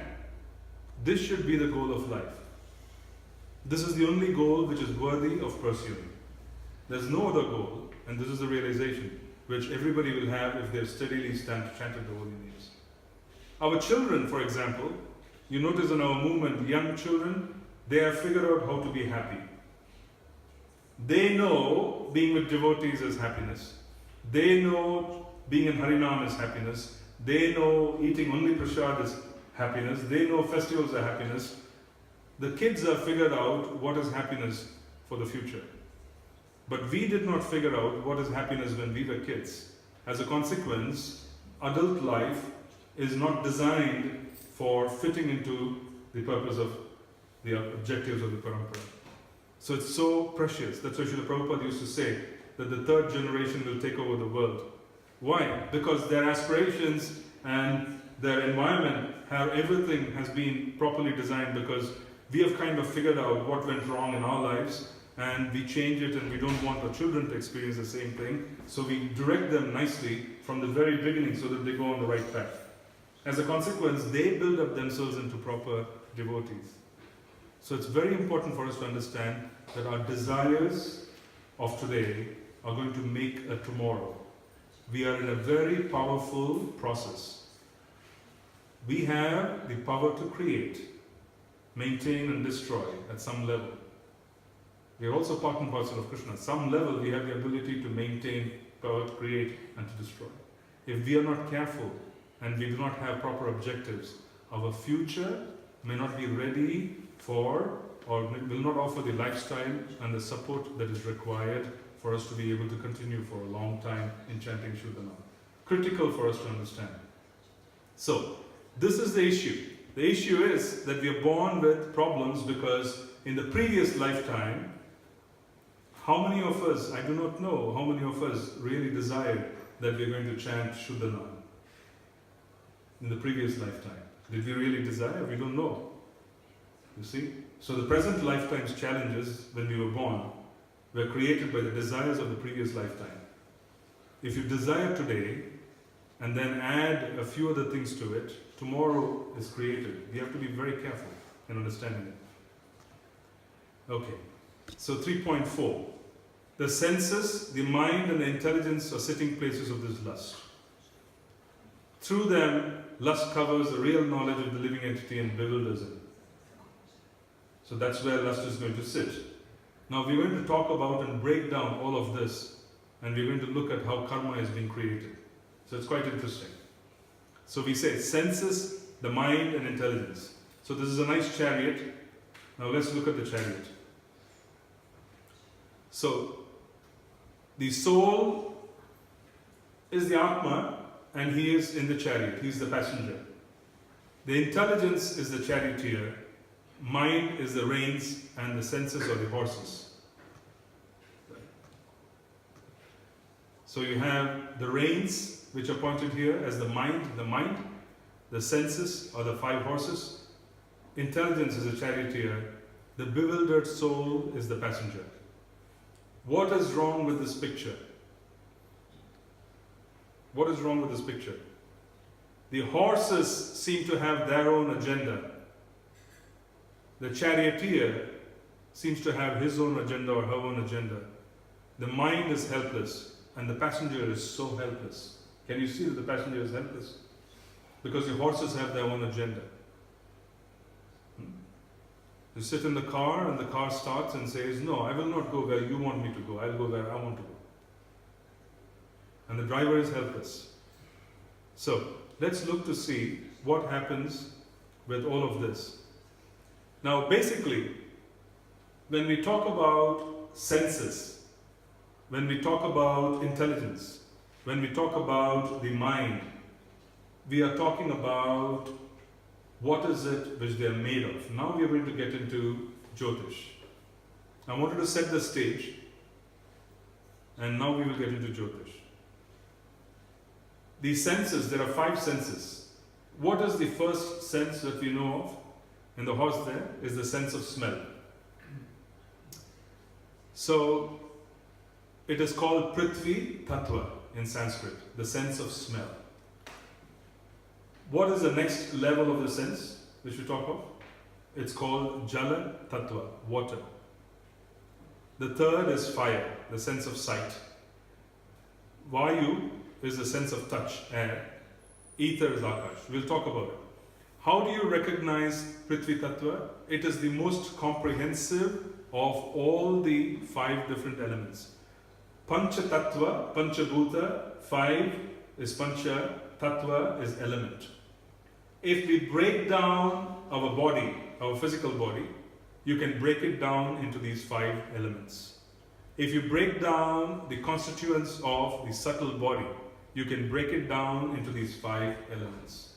This should be the goal of life. This is the only goal which is worthy of pursuing. There's no other goal, and this is the realization which everybody will have if they've steadily chanted the holy names. Our children, for example, you notice in our movement, young children, they have figured out how to be happy. They know being with devotees is happiness. They know being in Harinam is happiness. They know eating only prasad is happiness. They know festivals are happiness. The kids have figured out what is happiness for the future. But we did not figure out what is happiness when we were kids. As a consequence, adult life is not designed for fitting into the purpose of the objectives of the parampara. So it's so precious. That's why Srila Prabhupada used to say that the third generation will take over the world. Why? Because their aspirations and their environment, everything has been properly designed, because we have kind of figured out what went wrong in our lives and we change it, and we don't want our children to experience the same thing. So we direct them nicely from the very beginning so that they go on the right path. As a consequence, they build up themselves into proper devotees. So it's very important for us to understand that our desires of today are going to make a tomorrow. We are in a very powerful process. We have the power to create, maintain and destroy at some level. We are also part and parcel of Krishna. At some level we have the ability to maintain, power to create and to destroy. If we are not careful and we do not have proper objectives, our future may not be ready for, or will not offer the lifestyle and the support that is required for us to be able to continue for a long time in chanting Shuddhanam. Critical for us to understand. So, this is the issue. The issue is that we are born with problems because in the previous lifetime, how many of us, I do not know, how many of us really desired that we are going to chant Shuddhanam in the previous lifetime? Did we really desire? We don't know. You see? So the present lifetime's challenges when we were born were created by the desires of the previous lifetime. If you desire today and then add a few other things to it, tomorrow is created. We have to be very careful in understanding it. Okay, so 3.4. The senses, the mind and the intelligence are sitting places of this lust. Through them, lust covers the real knowledge of the living entity and bewilders it. So that's where lust is going to sit. Now we're going to talk about and break down all of this, and we're going to look at how karma is being created. So it's quite interesting. So we say senses, the mind and intelligence. So this is a nice chariot. Now let's look at the chariot. So the soul is the Atma and he is in the chariot. He is the passenger. The intelligence is the charioteer. Mind is the reins and the senses are the horses. So you have the reins, which are pointed here as the mind. The senses are the 5 horses. Intelligence is the charioteer. The bewildered soul is the passenger. What is wrong with this picture? What is wrong with this picture? The horses seem to have their own agenda. The charioteer seems to have his own agenda or her own agenda. The mind is helpless and the passenger is so helpless. Can you see that the passenger is helpless? Because the horses have their own agenda. You sit in the car and the car starts and says, no, I will not go where you want me to go. I'll go where I want to go. And the driver is helpless. So, let's look to see what happens with all of this. Now, basically, when we talk about senses, when we talk about intelligence, when we talk about the mind, we are talking about what is it which they are made of. Now we are going to get into Jyotish. I wanted to set the stage, and now we will get into Jyotish. These senses, there are 5 senses. What is the first sense that we know of in the horse there? Is the sense of smell. So, it is called Prithvi Tattva in Sanskrit, the sense of smell. What is the next level of the sense which we talk of? It's called Jala Tattva, water. The third is fire, the sense of sight. Vayu is the sense of touch, air. Ether is Akash. We'll talk about it. How do you recognize Prithvi Tattva? It is the most comprehensive of all the 5 different elements. Pancha Tattva, Pancha Bhuta, 5 is Pancha, Tattva is element. If we break down our body, our physical body, you can break it down into these 5 elements. If you break down the constituents of the subtle body, you can break it down into these 5 elements.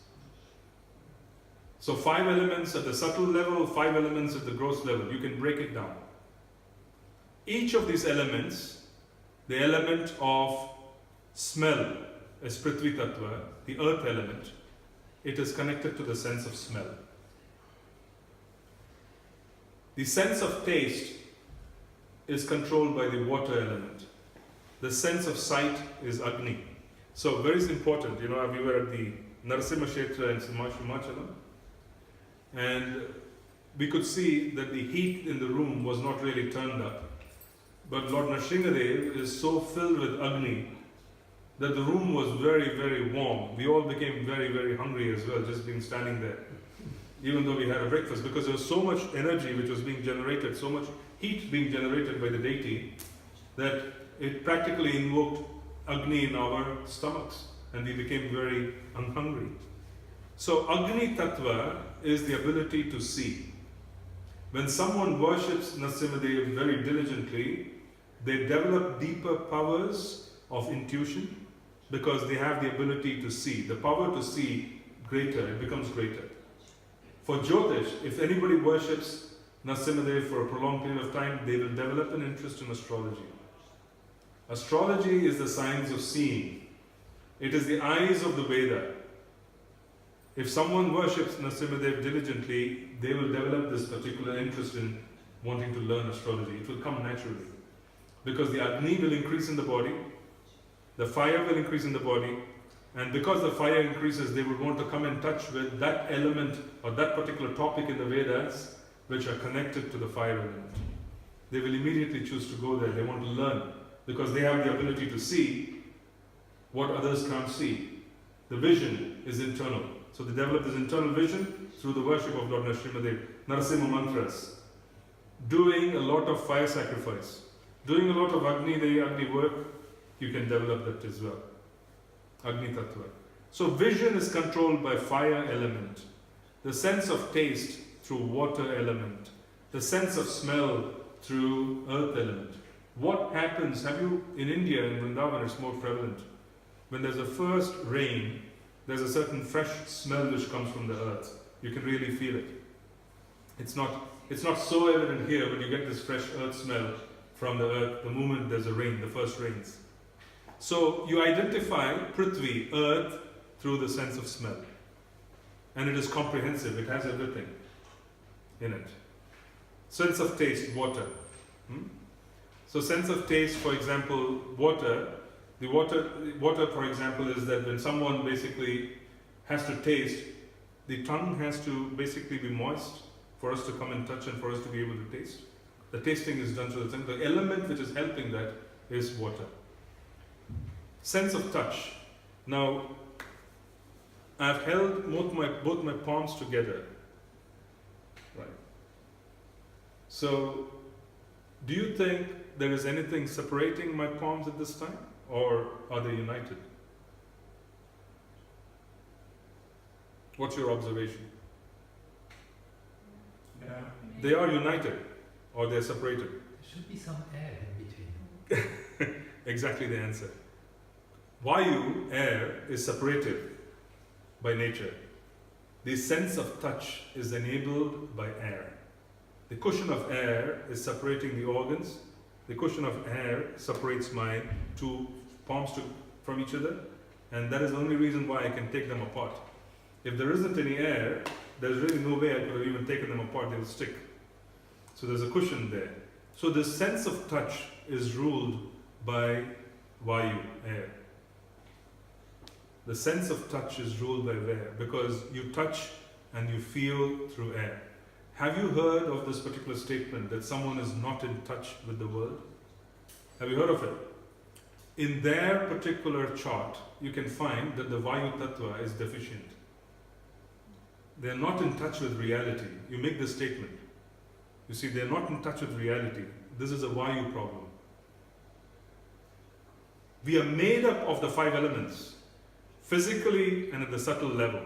So 5 elements at the subtle level, 5 elements at the gross level, you can break it down. Each of these elements, the element of smell is Prithvi Tattva, the earth element, it is connected to the sense of smell. The sense of taste is controlled by the water element. The sense of sight is Agni. So very important, we were at the Narasimha Kshetra in Himachalam, and we could see that the heat in the room was not really turned up. But Lord Nrsingadev is so filled with Agni that the room was very, very warm. We all became very, very hungry as well, just being standing there, even though we had a breakfast, because there was so much energy which was being generated, so much heat being generated by the deity, that it practically invoked Agni in our stomachs, and we became very hungry. So Agni Tattva is the ability to see. When someone worships Nrsimhadev very diligently, they develop deeper powers of intuition because they have the ability to see. The power to see greater, it becomes greater. For Jyotish, if anybody worships Nrsimhadev for a prolonged period of time, they will develop an interest in astrology. Astrology is the science of seeing. It is the eyes of the Veda. If someone worships Nrsimhadev diligently, they will develop this particular interest in wanting to learn astrology. It will come naturally. Because the Agni will increase in the body, the fire will increase in the body, and because the fire increases, they will want to come in touch with that element or that particular topic in the Vedas which are connected to the fire element. They will immediately choose to go there. They want to learn because they have the ability to see what others can't see. The vision is internal. So they develop this internal vision through the worship of Lord Nrsimhadev, Narasimha mantras, doing a lot of fire sacrifice, doing a lot of Agni work, you can develop that as well. Agni Tattva. So vision is controlled by fire element, the sense of taste through water element, the sense of smell through earth element. What happens, in India, in Vrindavan, it's more prevalent. When there's a first rain, there's a certain fresh smell which comes from the earth. You can really feel it. It's not so evident here, but you get this fresh earth smell from the earth the moment there's a rain, the first rains. So you identify Prithvi, earth, through the sense of smell. And it is comprehensive, it has everything in it. Sense of taste, water. So sense of taste, for example, water. The water, for example, is that when someone basically has to taste, the tongue has to basically be moist for us to come in touch and for us to be able to taste. The tasting is done through the tongue. The element which is helping that is water. Sense of touch. Now, I've held both my palms together. Right. So, do you think there is anything separating my palms at this time? Or are they united? What's your observation? Yeah. They are united or they're separated? There should be some air in between. Exactly the answer. Vayu, air, is separated by nature. The sense of touch is enabled by air. The cushion of air is separating the organs. The cushion of air separates my two palms from each other, and that is the only reason why I can take them apart. If there isn't any air, there's really no way I could have even taken them apart, they will stick. So there's a cushion there. So the sense of touch is ruled by Vayu, air. The sense of touch is ruled by air because you touch and you feel through air. Have you heard of this particular statement that someone is not in touch with the world? Have you heard of it? In their particular chart, you can find that the Vayu Tattva is deficient. They are not in touch with reality. You make this statement. You see, they are not in touch with reality. This is a Vayu problem. We are made up of the 5 elements, physically and at the subtle level.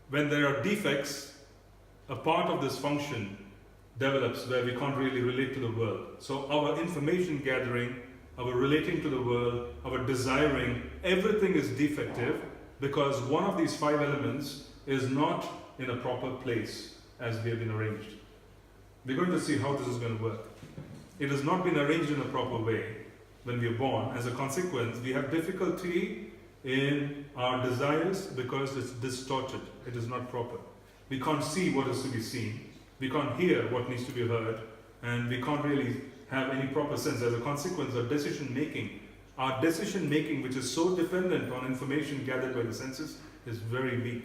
When there are defects, a part of this function develops where we can't really relate to the world. So our information gathering, our relating to the world, our desiring, everything is defective because one of these 5 elements is not in a proper place as we have been arranged. We're going to see how this is going to work. It has not been arranged in a proper way when we are born. As a consequence, we have difficulty in our desires because it's distorted. It is not proper. We can't see what is to be seen. We can't hear what needs to be heard. And we can't really have any proper sense. As a consequence of decision making, our decision making, which is so dependent on information gathered by the senses, is very weak.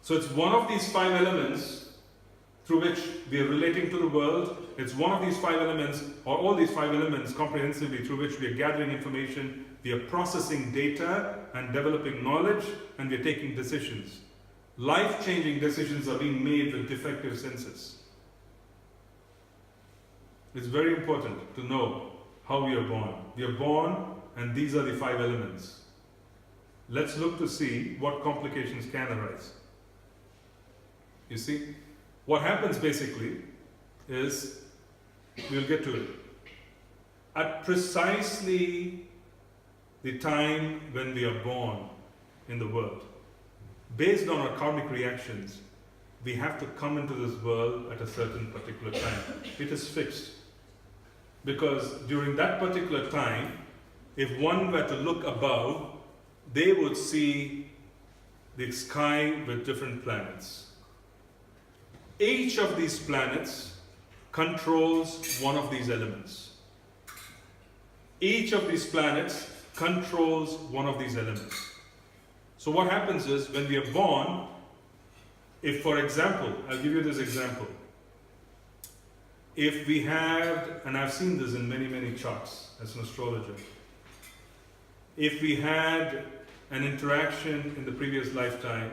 So it's one of these 5 elements through which we are relating to the world. It's one of these 5 elements, or all these 5 elements comprehensively, through which we are gathering information, we are processing data and developing knowledge, and we are taking decisions. Life-changing decisions are being made with defective senses. It's very important to know how we are born. We are born, and these are the 5 elements. Let's look to see what complications can arise. You see, what happens basically is, we'll get to it. At precisely the time when we are born in the world, based on our karmic reactions, we have to come into this world at a certain particular time. It is fixed. Because during that particular time, if one were to look above, they would see the sky with different planets. Each of these planets controls one of these elements. Each of these planets controls one of these elements. So what happens is, when we are born, if, for example, I'll give you this example. If we had, and I've seen this in many, many charts as an astrologer, if we had an interaction in the previous lifetime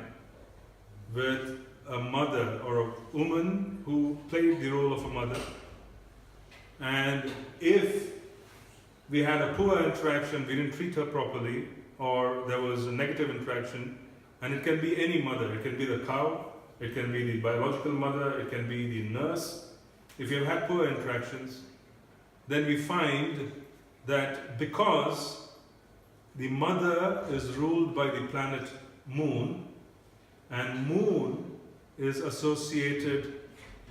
with a mother or a woman who played the role of a mother, and if we had a poor interaction, we didn't treat her properly, or there was a negative interaction, and it can be any mother. It can be the cow, it can be the biological mother, it can be the nurse. If you have had poor interactions, then we find that because the mother is ruled by the planet Moon, and Moon is associated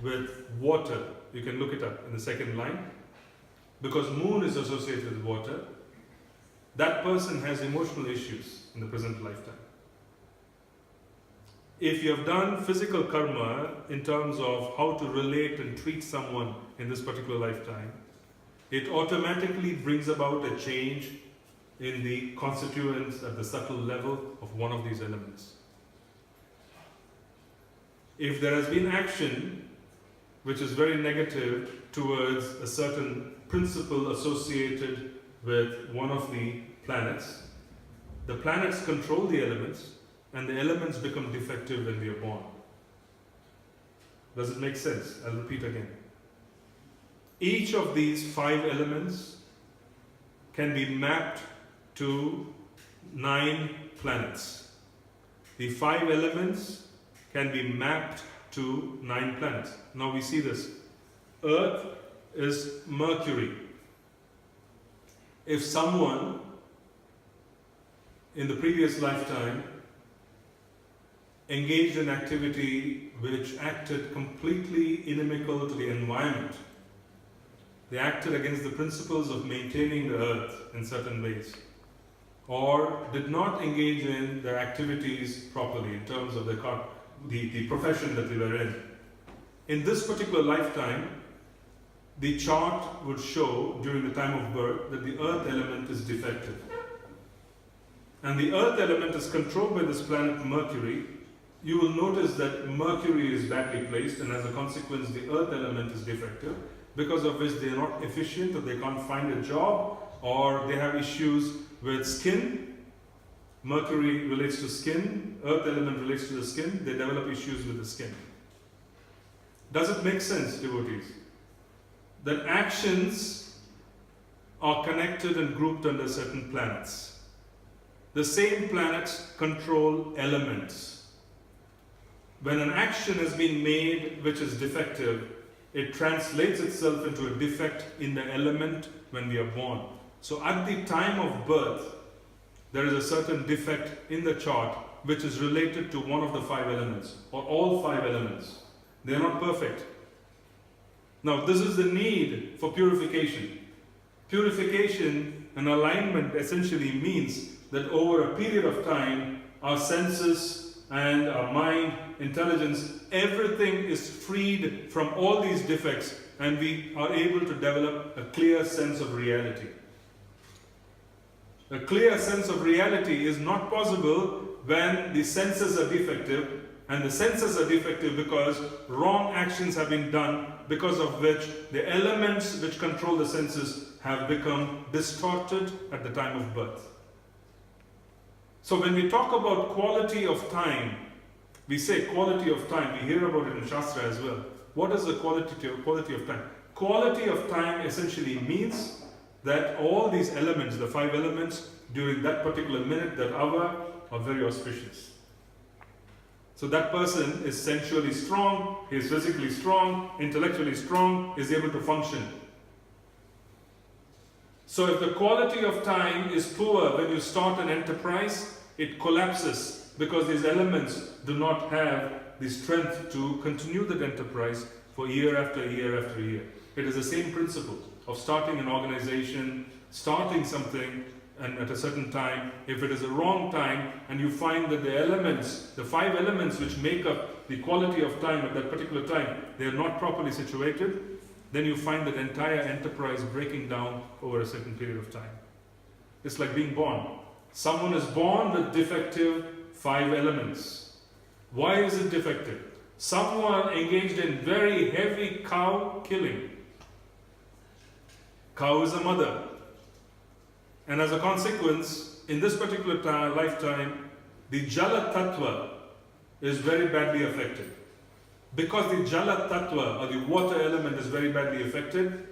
with water. You can look it up in the second line. Because Moon is associated with water, that person has emotional issues in the present lifetime. If you have done physical karma in terms of how to relate and treat someone in this particular lifetime, it automatically brings about a change in the constituents at the subtle level of one of these elements. If there has been action which is very negative towards a certain principle associated with one of the planets, the planets control the elements, and the elements become defective when we are born. Does it make sense? I'll repeat again. Each of these 5 elements can be mapped to 9 planets. The 5 elements can be mapped to 9 planets. Now we see this. Earth is Mercury. If someone in the previous lifetime engaged in activity which acted completely inimical to the environment, they acted against the principles of maintaining the earth in certain ways, or did not engage in their activities properly in terms of the profession that they were in. In this particular lifetime, the chart would show during the time of birth that the earth element is defective. And the earth element is controlled by this planet Mercury. you will notice that Mercury is badly placed, and as a consequence the earth element is defective, because of which they are not efficient, or they can't find a job, or they have issues with skin. Mercury relates to skin, earth element relates to the skin, they develop issues with the skin. Does it make sense, devotees? That actions are connected and grouped under certain planets. The same planets control elements. When an action has been made which is defective, it translates itself into a defect in the element when we are born. So at the time of birth, there is a certain defect in the chart which is related to one of the 5 elements, or all 5 elements. They are not perfect. Now, this is the need for purification. Purification and alignment essentially means that over a period of time, our senses and our mind, intelligence, everything is freed from all these defects, and we are able to develop a clear sense of reality. A clear sense of reality is not possible when the senses are defective, and the senses are defective because wrong actions have been done, because of which the elements which control the senses have become distorted at the time of birth. So when we talk about quality of time, we say quality of time, we hear about it in Shastra as well. What is the quality of time? Quality of time essentially means that all these elements, the 5 elements, during that particular minute, that hour, are very auspicious. So that person is sensually strong, he is physically strong, intellectually strong, is able to function. So if the quality of time is poor when you start an enterprise, it collapses because these elements do not have the strength to continue that enterprise for year after year after year. It is the same principle of starting an organization, starting something, and at a certain time, if it is a wrong time, and you find that the elements, the 5 elements which make up the quality of time at that particular time, they are not properly situated, then you find that entire enterprise breaking down over a certain period of time. It's like being born. Someone is born with defective 5 elements. Why is it defective? Someone engaged in very heavy cow killing. Cow is a mother. And as a consequence, in this particular lifetime, the Jala Tattva is very badly affected. Because the Jala Tattva, or the water element, is very badly affected,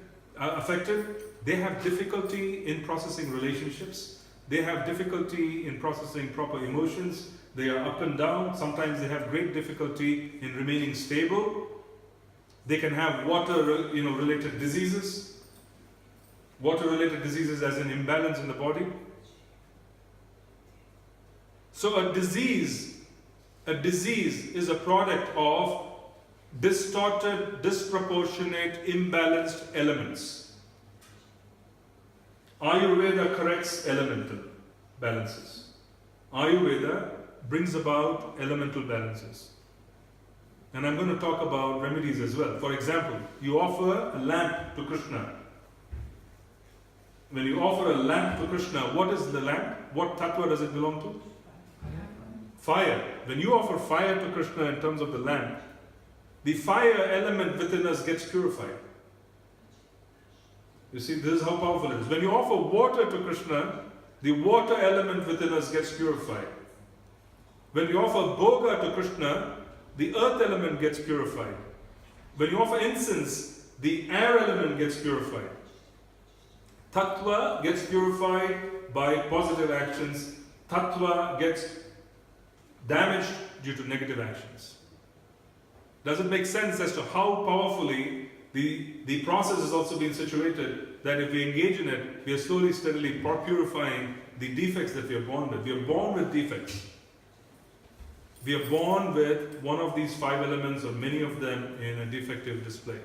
they have difficulty in processing relationships. They have difficulty in processing proper emotions. They are up and down. Sometimes they have great difficulty in remaining stable. They can have water-related diseases. Water-related diseases as an imbalance in the body. So a disease is a product of distorted, disproportionate, imbalanced elements. Ayurveda corrects elemental balances. Ayurveda brings about elemental balances. And I'm going to talk about remedies as well. For example, you offer a lamp to Krishna. When you offer a lamp to Krishna, what is the lamp? What tattva does it belong to? Fire. When you offer fire to Krishna in terms of the lamp, the fire element within us gets purified. You see, this is how powerful it is. When you offer water to Krishna, the water element within us gets purified. When you offer bhoga to Krishna, the earth element gets purified. When you offer incense, the air element gets purified. Tattva gets purified by positive actions. Tattva gets damaged due to negative actions. Does it make sense as to how powerfully the process has also been situated, that if we engage in it, we are slowly, steadily purifying the defects that we are born with. We are born with defects. We are born with one of these 5 elements, or many of them, in a defective display.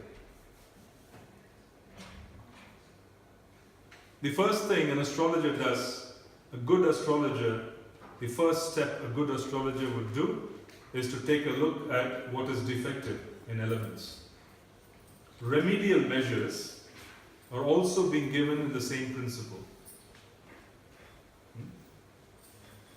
The first thing an astrologer does, a good astrologer, the first step a good astrologer would do is to take a look at what is defective in elements. Remedial measures are also being given in the same principle.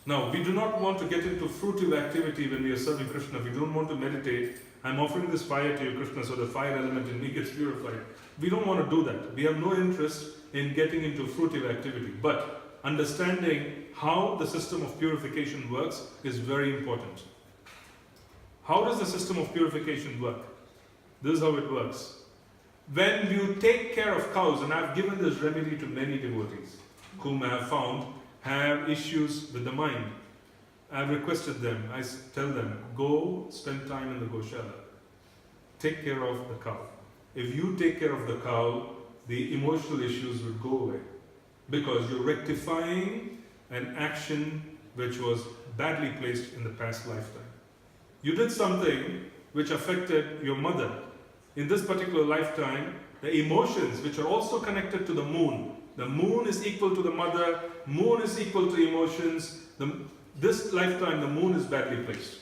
Now, we do not want to get into fruitive activity when we are serving Krishna. We don't want to meditate. I'm offering this fire to you, Krishna, so the fire element in me gets purified. We don't want to do that. We have no interest in getting into fruitive activity. But understanding how the system of purification works is very important. How does the system of purification work? This is how it works. When you take care of cows, and I've given this remedy to many devotees whom I have found have issues with the mind. I've requested them, I tell them, go spend time in the Goshala. Take care of the cow. If you take care of the cow, the emotional issues will go away. Because you're rectifying an action which was badly placed in the past lifetime. You did something which affected your mother. In this particular lifetime, the emotions which are also connected to the moon. The moon is equal to the mother, moon is equal to emotions. This lifetime, the moon is badly placed.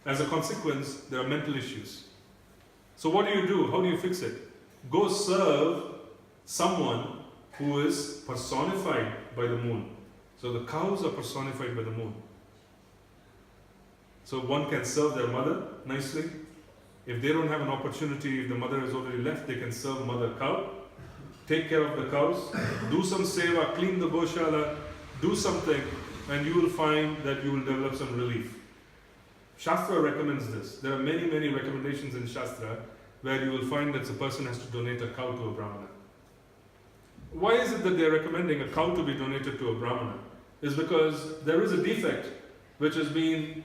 As a consequence, there are mental issues. So what do? How do you fix it? Go serve someone who is personified by the moon. So the cows are personified by the moon. So one can serve their mother nicely. If they don't have an opportunity, if the mother has already left, they can serve mother cow. Take care of the cows, do some seva, clean the Goshala, do something, and you will find that you will develop some relief. Shastra recommends this. There are many, many recommendations in Shastra where you will find that the person has to donate a cow to a Brahmana. Why is it that they are recommending a cow to be donated to a Brahmana? Is because there is a defect which has been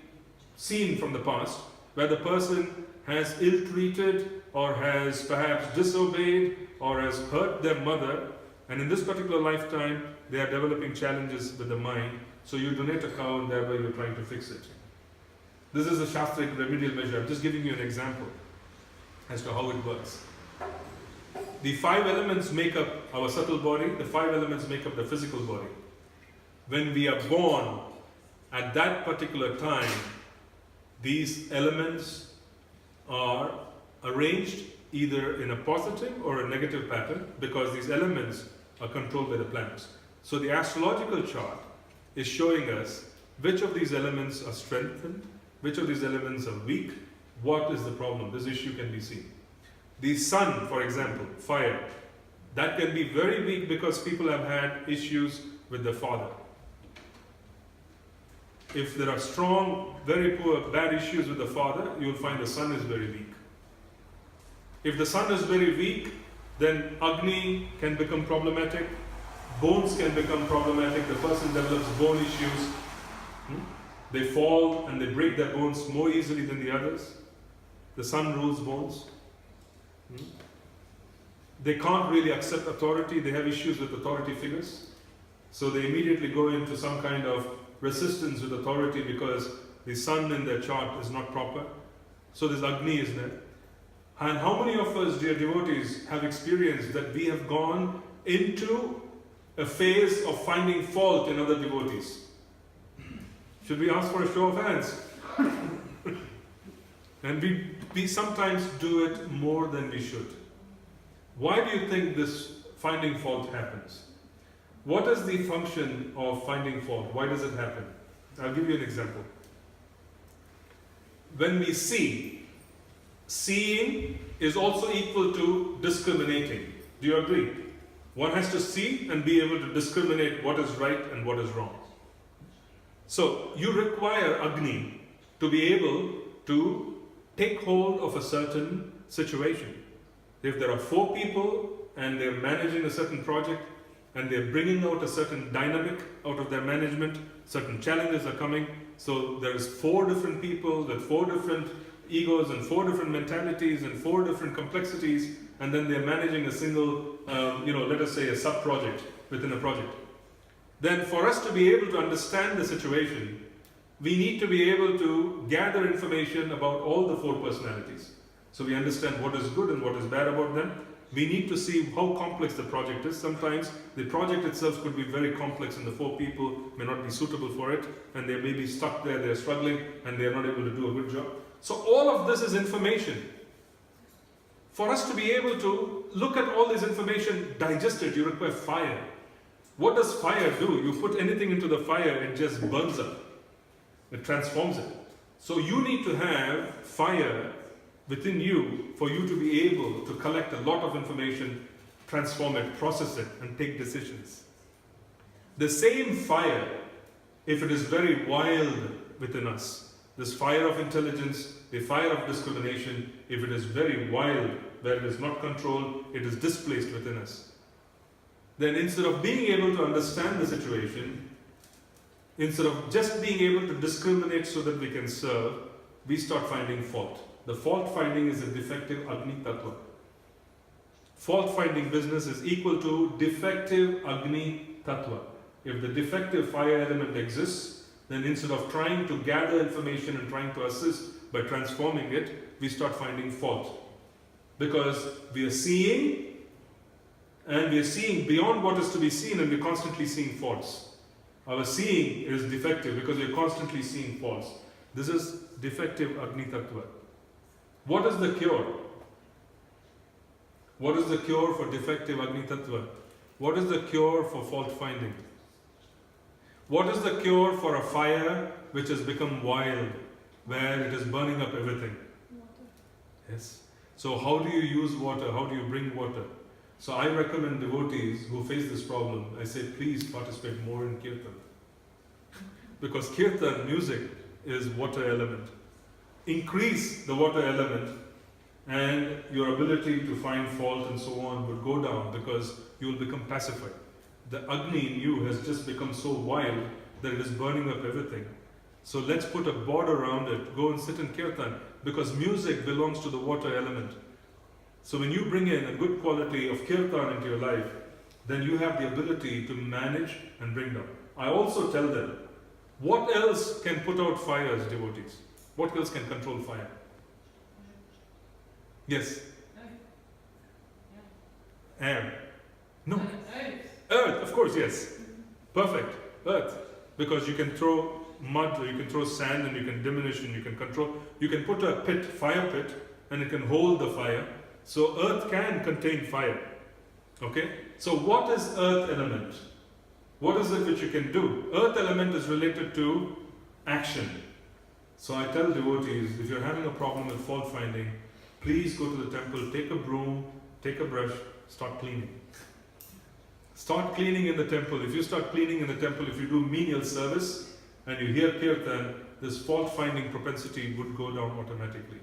seen from the past where the person has ill-treated or has perhaps disobeyed or has hurt their mother, and in this particular lifetime they are developing challenges with the mind, so you donate a cow and thereby you're trying to fix it. This is a Shastric remedial measure. I'm just giving you an example as to how it works. The 5 elements make up our subtle body, the 5 elements make up the physical body. When we are born, at that particular time, these elements are arranged either in a positive or a negative pattern because these elements are controlled by the planets. So the astrological chart is showing us which of these elements are strengthened, which of these elements are weak, what is the problem. This issue can be seen. The sun, for example, fire, that can be very weak because people have had issues with the father. If there are strong, very poor, bad issues with the father, you will find the sun is very weak. If the sun is very weak, then Agni can become problematic, bones can become problematic, the person develops bone issues. They fall and they break their bones more easily than the others. The sun rules bones. They can't really accept authority, they have issues with authority figures. So they immediately go into some kind of resistance with authority because the sun in their chart is not proper. So this Agni is there. And how many of us, dear devotees, have experienced that we have gone into a phase of finding fault in other devotees? Should we ask for a show of hands? And we sometimes do it more than we should. Why do you think this finding fault happens? What is the function of finding fault? Why does it happen? I'll give you an example. When we see, seeing is also equal to discriminating. Do you agree? One has to see and be able to discriminate what is right and what is wrong. So you require Agni to be able to take hold of a certain situation. If there are 4 people and they're managing a certain project and they're bringing out a certain dynamic out of their management, certain challenges are coming, so there's 4 different people with 4 different egos and 4 different mentalities and 4 different complexities, and then they're managing a single, let us say a sub-project within a project. Then for us to be able to understand the situation, we need to be able to gather information about all the 4 personalities. So we understand what is good and what is bad about them. We need to see how complex the project is. Sometimes the project itself could be very complex and the 4 people may not be suitable for it, and they may be stuck there, they're struggling, and they're not able to do a good job. So all of this is information. For us to be able to look at all this information, digest it, you require fire. What does fire do? You put anything into the fire, it just burns up. It transforms it. So you need to have fire within you for you to be able to collect a lot of information, transform it, process it, and take decisions. The same fire, if it is very wild within us, this fire of intelligence, the fire of discrimination, if it is very wild, where it is not controlled, it is displaced within us. Then instead of being able to understand the situation, instead of just being able to discriminate so that we can serve, we start finding fault. The fault finding is a defective Agni Tattva. Fault finding business is equal to defective Agni Tattva. If the defective fire element exists, then instead of trying to gather information and trying to assist by transforming it, we start finding fault. Because we are seeing, and we are seeing beyond what is to be seen, and we are constantly seeing faults. Our seeing is defective because we are constantly seeing faults. This is defective Agni Tattva. What is the cure? What is the cure for defective Agni Tattva? What is the cure for fault finding? What is the cure for a fire which has become wild, where it is burning up everything? Water. Yes. So how do you use water? How do you bring water? So I recommend devotees who face this problem, I say please participate more in Kirtan. Because Kirtan, music, is water element. Increase the water element and your ability to find fault and so on would go down because you will become pacified. The Agni in you has just become so wild that it is burning up everything. So let's put a border around it. Go and sit in Kirtan because music belongs to the water element. So when you bring in a good quality of Kirtan into your life, then you have the ability to manage and bring down. I also tell them, what else can put out fires, devotees? What else can control fire? Yes? Air. No. Earth, of course, yes. Perfect. Earth. Because you can throw mud, or you can throw sand, and you can diminish, and you can control. You can put a pit, fire pit, and it can hold the fire. So earth can contain fire. Okay? So what is earth element? What is it which you can do? Earth element is related to action. So I tell devotees, if you're having a problem with fault finding, please go to the temple, take a broom, take a brush, start cleaning. Start cleaning in the temple. If you start cleaning in the temple, if you do menial service and you hear Kirtan, this fault finding propensity would go down automatically.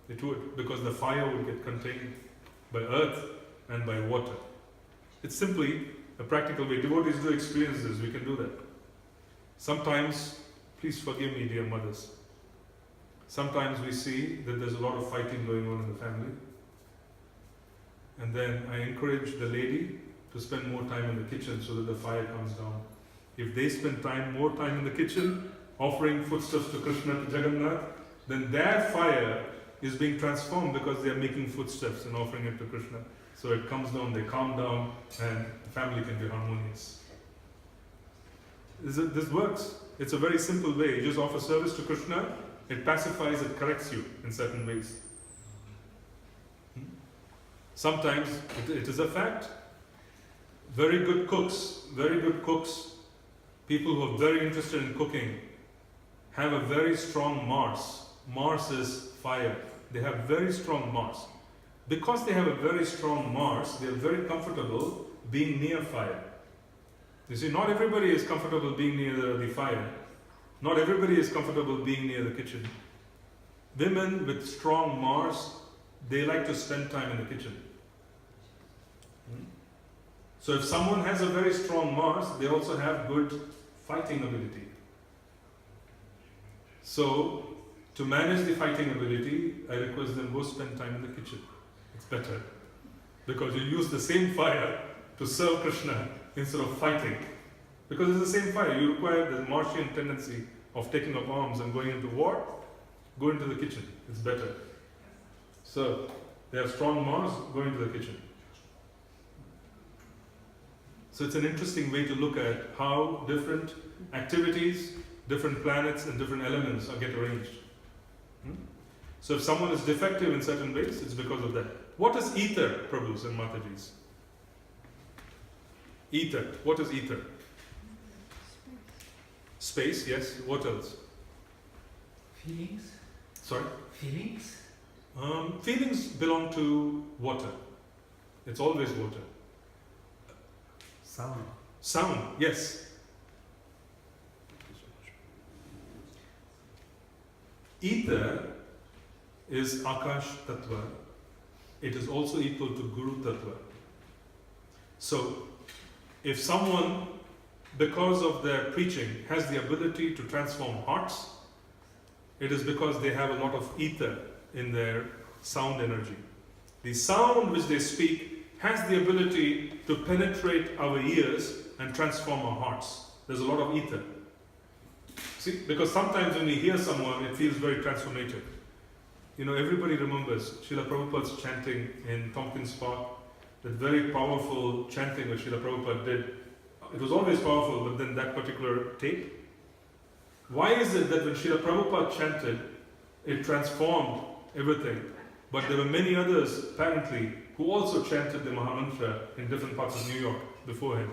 It would, because the fire would get contained by earth and by water. It's simply a practical way. Devotees do experience this, we can do that. Sometimes, please forgive me, dear mothers, sometimes we see that there's a lot of fighting going on in the family. And then I encourage the lady to spend more time in the kitchen so that the fire comes down. If they spend more time in the kitchen, offering foodstuffs to Krishna, to Jagannath, then their fire is being transformed because they are making foodstuffs and offering it to Krishna. So it comes down, they calm down, and the family can be harmonious. This works. It's a very simple way. You just offer service to Krishna, it pacifies, it corrects you in certain ways. Sometimes it is a fact. Very good cooks, people who are very interested in cooking, have a very strong Mars. Mars is fire. They have very strong Mars. Because they have a very strong Mars, they are very comfortable being near fire. You see, not everybody is comfortable being near the fire. Not everybody is comfortable being near the kitchen. Women with strong Mars, they like to spend time in the kitchen. So if someone has a very strong Mars, they also have good fighting ability. So, to manage the fighting ability, I request them go spend time in the kitchen. It's better. Because you use the same fire to serve Krishna instead of fighting. Because it's the same fire. You require the Martian tendency of taking up arms and going into war. Go into the kitchen. It's better. So, they have strong Mars, go into the kitchen. So it's an interesting way to look at how different activities, different planets and different elements get arranged. So if someone is defective in certain ways, it's because of that. What is ether, Prabhus and Matajis? Ether. What is ether? Space, yes. What else? Feelings? Sorry? Feelings? Feelings belong to water. It's always water. Sound. Sound, yes. Ether is Akash Tattva. It is also equal to Guru Tattva. So, if someone, because of their preaching, has the ability to transform hearts, it is because they have a lot of ether in their sound energy. The sound which they speak has the ability to penetrate our ears and transform our hearts. There's a lot of ether. See, because sometimes when we hear someone, it feels very transformative. You know, everybody remembers Srila Prabhupada's chanting in Tompkins Park, that very powerful chanting which Srila Prabhupada did. It was always powerful, but then that particular tape. Why is it that when Srila Prabhupada chanted, it transformed everything? But there were many others, apparently, who also chanted the Mahamantra in different parts of New York before him.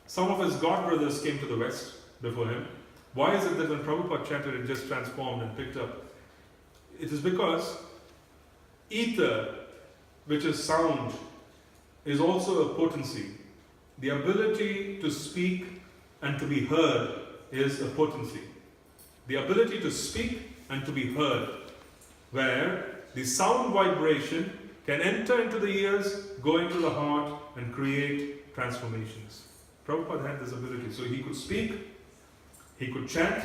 Some of his god brothers came to the West before him. Why is it that when Prabhupada chanted, it just transformed and picked up? It is because ether, which is sound, is also a potency. The ability to speak and to be heard is a potency. The ability to speak and to be heard, where the sound vibration can enter into the ears, go into the heart, and create transformations. Prabhupada had this ability. So he could speak, he could chant,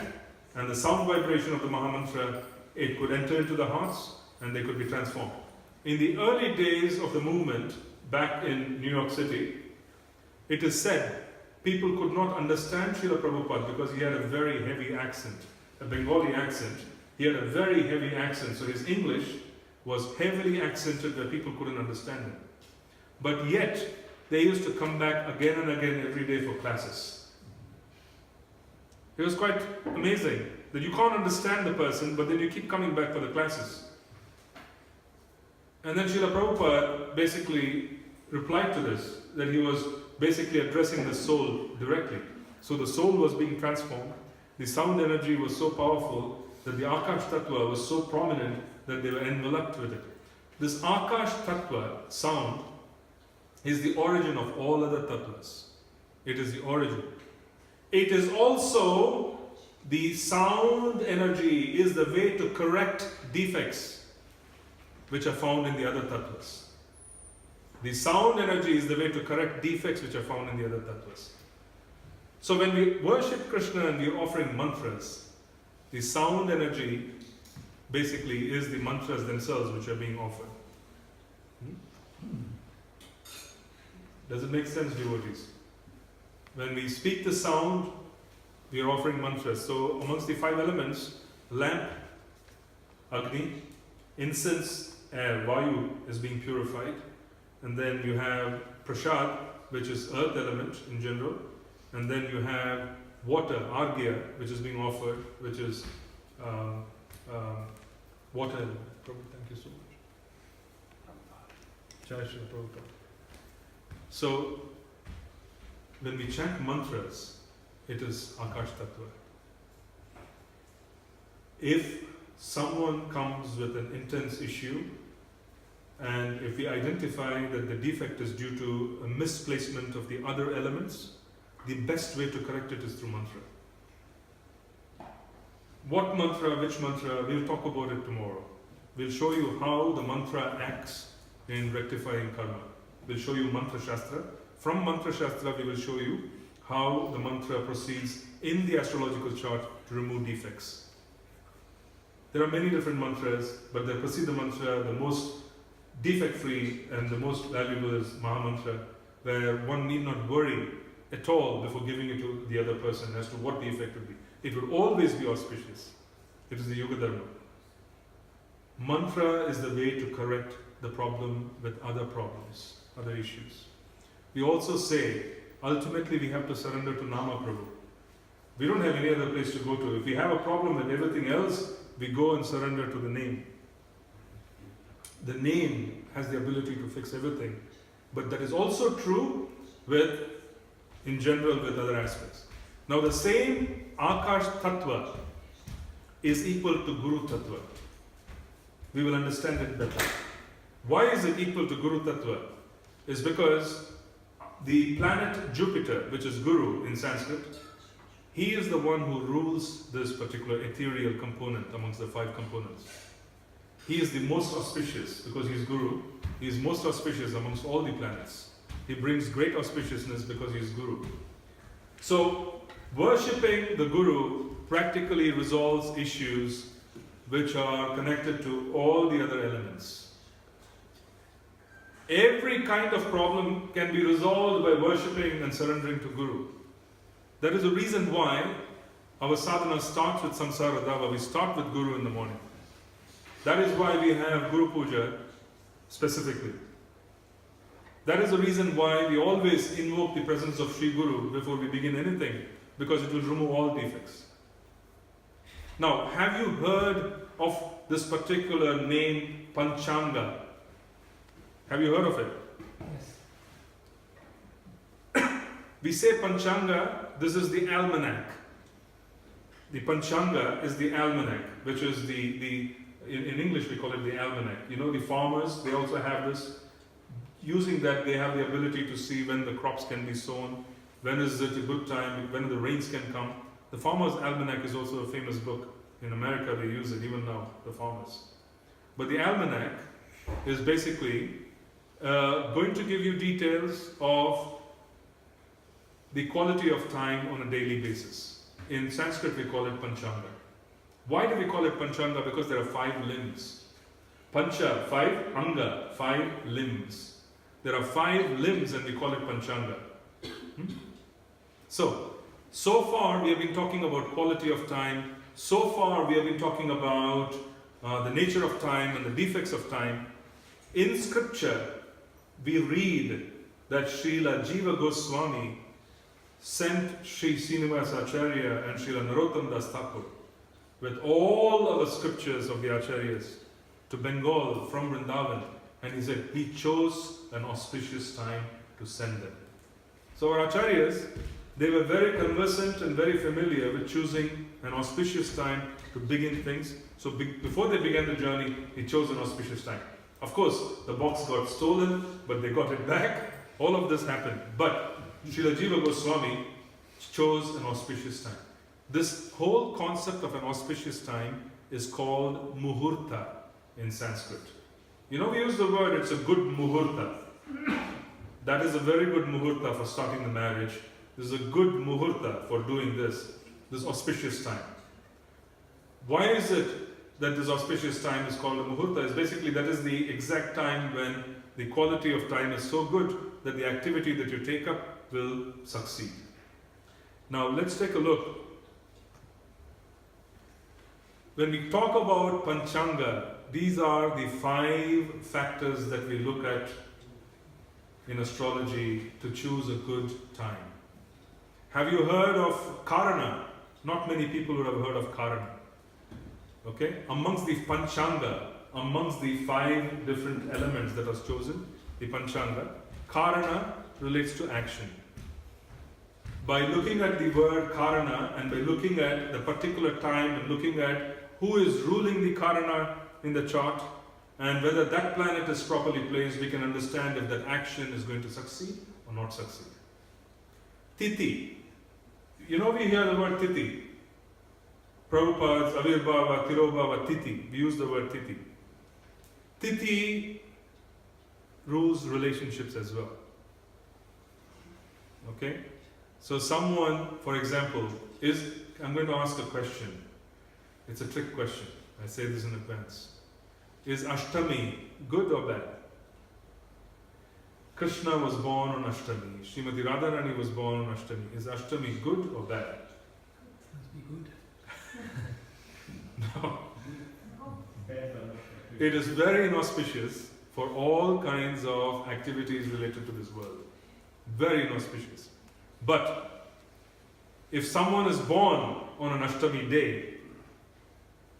and the sound vibration of the Mahamantra, it could enter into the hearts, and they could be transformed. In the early days of the movement, back in New York City, it is said people could not understand Srila Prabhupada because he had a very heavy accent, a Bengali accent. He had a very heavy accent, so his English was heavily accented where people couldn't understand him. But yet, they used to come back again and again every day for classes. It was quite amazing that you can't understand the person, but then you keep coming back for the classes. And then Srila Prabhupada basically replied to this, that he was basically addressing the soul directly. So the soul was being transformed, the sound energy was so powerful that the Akash Tattva was so prominent that they were enveloped with it. This Akash Tattva, sound, is the origin of all other Tattvas. It is the origin. It is also the sound energy is the way to correct defects which are found in the other Tattvas. The sound energy is the way to correct defects which are found in the other Tattvas. So when we worship Krishna and we are offering mantras, the sound energy basically is the mantras themselves which are being offered. Does it make sense, devotees? When we speak the sound, we are offering mantras. So amongst the 5 elements, lamp, Agni, incense, air, Vayu is being purified. And then you have prasad, which is earth element in general. And then you have water, argya, which is being offered, which is water element. Prabhu, thank you so much. Jai Shri Prabhupada. So, when we chant mantras, it is Akash Tattva. If someone comes with an intense issue, and if we identify that the defect is due to a misplacement of the other elements, the best way to correct it is through mantra. What mantra, which mantra, we'll talk about it tomorrow. We'll show you how the mantra acts in rectifying karma. We'll show you Mantra Shastra. From Mantra Shastra, we will show you how the mantra proceeds in the astrological chart to remove defects. There are many different mantras, but the Prasiddha mantra, the most defect-free and the most valuable is Mahamantra, where one need not worry at all before giving it to the other person as to what the effect would be. It will always be auspicious. It is the Yoga Dharma. Mantra is the way to correct the problem with other problems, other issues. We also say, ultimately we have to surrender to Nama Prabhu. We don't have any other place to go to. If we have a problem with everything else, we go and surrender to the name. The name has the ability to fix everything. But that is also true with in general with other aspects. Now the same Akash Tattva is equal to Guru Tattva. We will understand it better. Why is it equal to Guru Tattva? Is because the planet Jupiter, which is Guru in Sanskrit, he is the one who rules this particular ethereal component amongst the 5 components. He is the most auspicious because he is Guru. He is most auspicious amongst all the planets. He brings great auspiciousness because he is Guru. So, worshipping the Guru practically resolves issues which are connected to all the other elements. Every kind of problem can be resolved by worshipping and surrendering to Guru. That is the reason why our sadhana starts with Samsara Dava. We start with Guru in the morning. That is why we have Guru Puja specifically. That is the reason why we always invoke the presence of Sri Guru before we begin anything, because it will remove all defects. Now, have you heard of this particular name, Panchanga? Have you heard of it? Yes. We say Panchanga, this is the almanac. The Panchanga is the almanac, which is in English we call it the almanac. You know, the farmers, they also have this. Using that, they have the ability to see when the crops can be sown, when is it a good time, when the rains can come. The Farmer's Almanac is also a famous book. In America, they use it even now, the farmers. But the almanac is basically going to give you details of the quality of time on a daily basis. In Sanskrit, we call it Panchanga. Why do we call it Panchanga? Because there are 5 limbs. Pancha, 5, Anga, 5 limbs. There are 5 limbs and we call it Panchanga. So far we have been talking about quality of time. So far we have been talking about the nature of time and the defects of time. In scripture, we read that Srila Jiva Goswami sent Sri Srinivasa Acharya and Srila Narottam Das Thakur with all of the scriptures of the Acharyas to Bengal from Vrindavan, and he said he chose an auspicious time to send them. So our Acharyas, they were very conversant and very familiar with choosing an auspicious time to begin things. So before they began the journey, he chose an auspicious time. Of course, the box got stolen, but they got it back. All of this happened. But Srila Jiva Goswami chose an auspicious time. This whole concept of an auspicious time is called muhurta in Sanskrit. You know, we use the word, it's a good muhurta. That is a very good muhurta for starting the marriage. This is a good muhurta for doing this auspicious time. Why is it that this auspicious time is called a muhurta? Is basically that is the exact time when the quality of time is so good that the activity that you take up will succeed. Now let's take a look. When we talk about Panchanga, these are the 5 factors that we look at in astrology to choose a good time. Have you heard of Karana? Not many people would have heard of Karana. Okay? Amongst the Panchanga, amongst the 5 different elements that are chosen, the Panchanga, Karana relates to action. By looking at the word Karana and by looking at the particular time and looking at who is ruling the Karana in the chart and whether that planet is properly placed, we can understand if that action is going to succeed or not succeed. Tithi. You know, we hear the word Tithi. Prabhupada's Avirbhava, Tirobhava, Tithi. We use the word Tithi. Tithi rules relationships as well. Okay? So someone, for example, I'm going to ask a question. It's a trick question. I say this in advance. Is Ashtami good or bad? Krishna was born on Ashtami. Srimati Radharani was born on Ashtami. Is Ashtami good or bad? Must be good. No. It is very inauspicious for all kinds of activities related to this world. Very inauspicious. But if someone is born on an Ashtami day,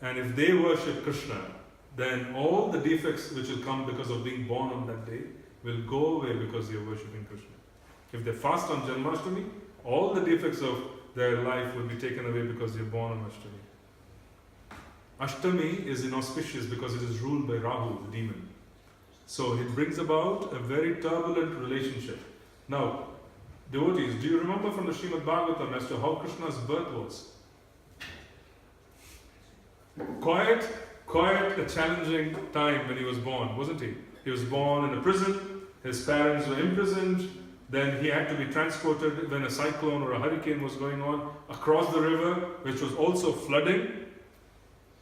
and if they worship Krishna, then all the defects which will come because of being born on that day will go away because they are worshipping Krishna. If they fast on Janmashtami, all the defects of their life will be taken away because they're born on Ashtami. Ashtami is inauspicious because it is ruled by Rahu, the demon. So it brings about a very turbulent relationship. Now, devotees, do you remember from the Srimad Bhagavatam as to how Krishna's birth was? Quite a challenging time when he was born, wasn't he? He was born in a prison, his parents were imprisoned, then he had to be transported when a cyclone or a hurricane was going on across the river, which was also flooding.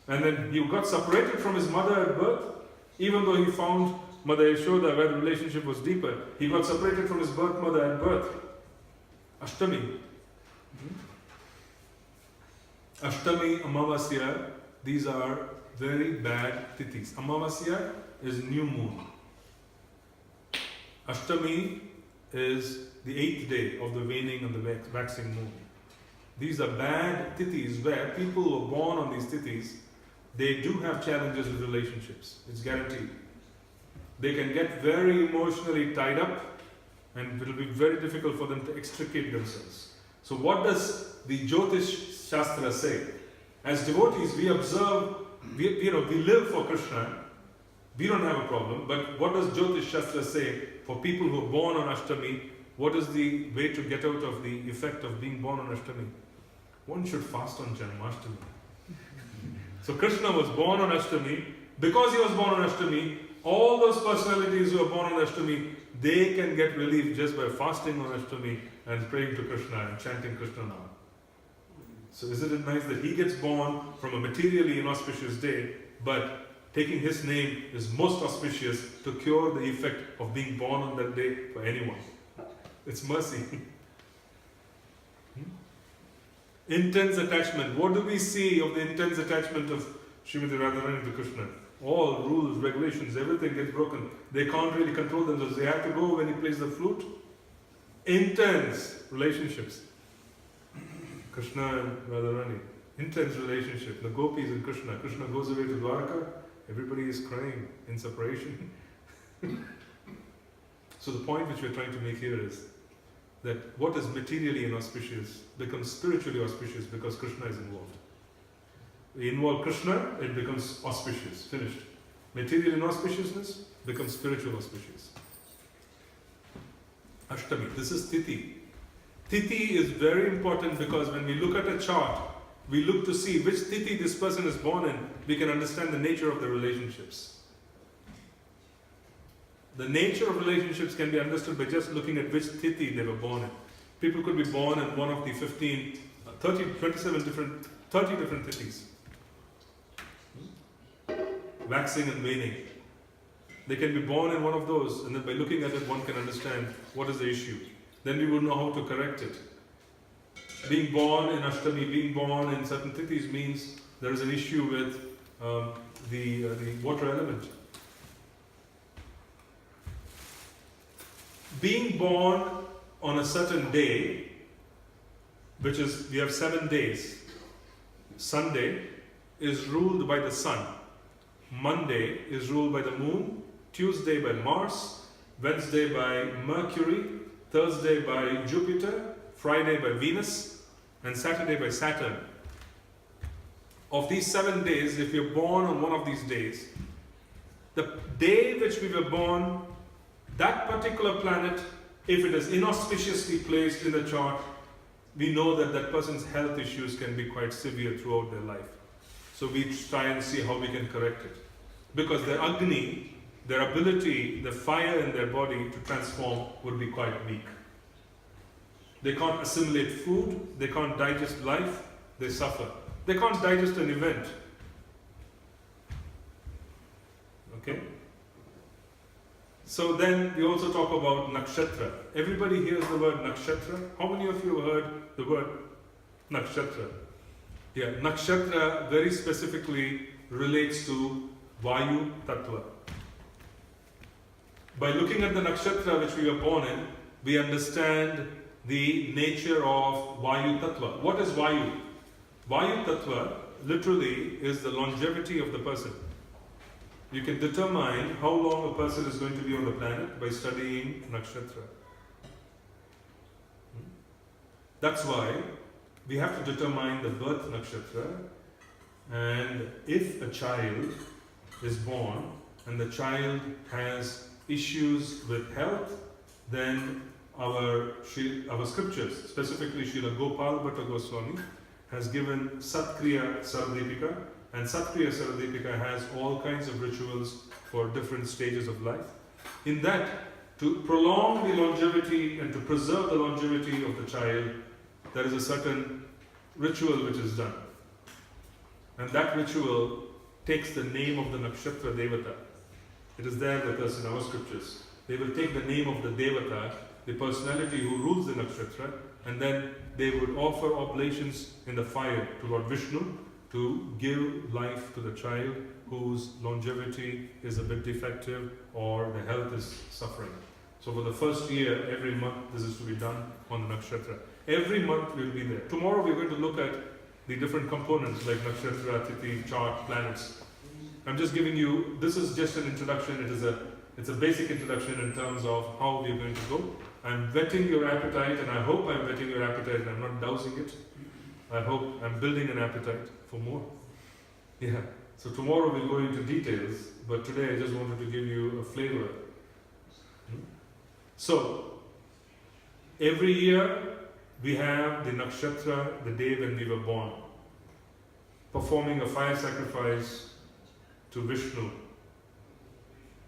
And then he got separated from his mother at birth, even though he found Mother Yashoda where the relationship was deeper. He got separated from his birth mother at birth. Ashtami. Ashtami, Amavasya, these are very bad tithis. Amavasya is new moon. Ashtami is the 8th day of the waning and the waxing moon. These are bad tithis where people who are born on these tithis, they do have challenges with relationships. It's guaranteed. They can get very emotionally tied up and it will be very difficult for them to extricate themselves. So what does the Jyotish Shastra say? As devotees, we observe, we live for Krishna. We don't have a problem. But what does Jyotish Shastra say for people who are born on Ashtami? What is the way to get out of the effect of being born on Ashtami? One should fast on Janmashtami. So Krishna was born on Ashtami. Because he was born on Ashtami, all those personalities who are born on Ashtami, they can get relief just by fasting on Ashtami and praying to Krishna and chanting Krishna Nama. So isn't it nice that he gets born from a materially inauspicious day, but taking his name is most auspicious to cure the effect of being born on that day for anyone. It's mercy. Intense attachment. What do we see of the intense attachment of Srimati Radharani to Krishna? All rules, regulations, everything gets broken. They can't really control themselves. They have to go when he plays the flute. Intense relationships. Krishna and Radharani. Intense relationship. The gopis and Krishna. Krishna goes away to Dwarka. Everybody is crying in separation. So the point which we're trying to make here is that what is materially inauspicious becomes spiritually auspicious because Krishna is involved. We involve Krishna, it becomes auspicious. Finished. Material inauspiciousness becomes spiritual auspicious. Ashtami. This is Tithi. Tithi is very important because when we look at a chart, we look to see which Tithi this person is born in. We can understand the nature of the relationships. The nature of relationships can be understood by just looking at which Tithi they were born in. People could be born in one of the 30 different Tithis. Waxing and waning. They can be born in one of those, and then by looking at it, one can understand what is the issue. Then we would know how to correct it. Being born in Ashtami, being born in certain Tithis means there is an issue with the water element. Being born on a certain day, which is, we have 7 days. Sunday is ruled by the sun. Monday is ruled by the moon. Tuesday by Mars. Wednesday by Mercury. Thursday by Jupiter. Friday by Venus. And Saturday by Saturn. Of these 7 days, if you're born on one of these days, the day which we were born, that particular planet, if it is inauspiciously placed in the chart, we know that that person's health issues can be quite severe throughout their life. So we try and see how we can correct it. Because their Agni, their ability, the fire in their body to transform would be quite weak. They can't assimilate food, they can't digest life, they suffer. They can't digest an event. Okay? So then we also talk about nakshatra. Everybody hears the word nakshatra. How many of you have heard the word nakshatra? Yeah, nakshatra very specifically relates to Vayu Tattva. By looking at the nakshatra which we were born in, we understand the nature of Vayu Tattva. What is Vayu? Vayu Tattva literally is the longevity of the person. You can determine how long a person is going to be on the planet by studying nakshatra. That's why we have to determine the birth nakshatra, and if a child is born and the child has issues with health, then our scriptures, specifically Srila Gopal Bhatta Goswami, has given Satkriya Saradipika, and Satkriya Saradipika has all kinds of rituals for different stages of life. In that, to prolong the longevity and to preserve the longevity of the child, there is a certain ritual which is done. And that ritual takes the name of the Nakshatra Devata. It is there with us in our scriptures. They will take the name of the Devata, the personality who rules the Nakshatra, and then they would offer oblations in the fire to Lord Vishnu to give life to the child whose longevity is a bit defective or the health is suffering. So for the first year, every month, this is to be done on the Nakshatra. Every month we'll be there. Tomorrow we're going to look at the different components like Nakshatra, Tithi, chart, planets. I'm just giving you, this is just an introduction, it's a basic introduction in terms of how we're going to go. I'm whetting your appetite, and I hope I'm whetting your appetite and I'm not dousing it. I hope I'm building an appetite for more. Yeah. So tomorrow we'll go into details, but today I just wanted to give you a flavor. So, every year we have the nakshatra, the day when we were born, performing a fire sacrifice to Vishnu.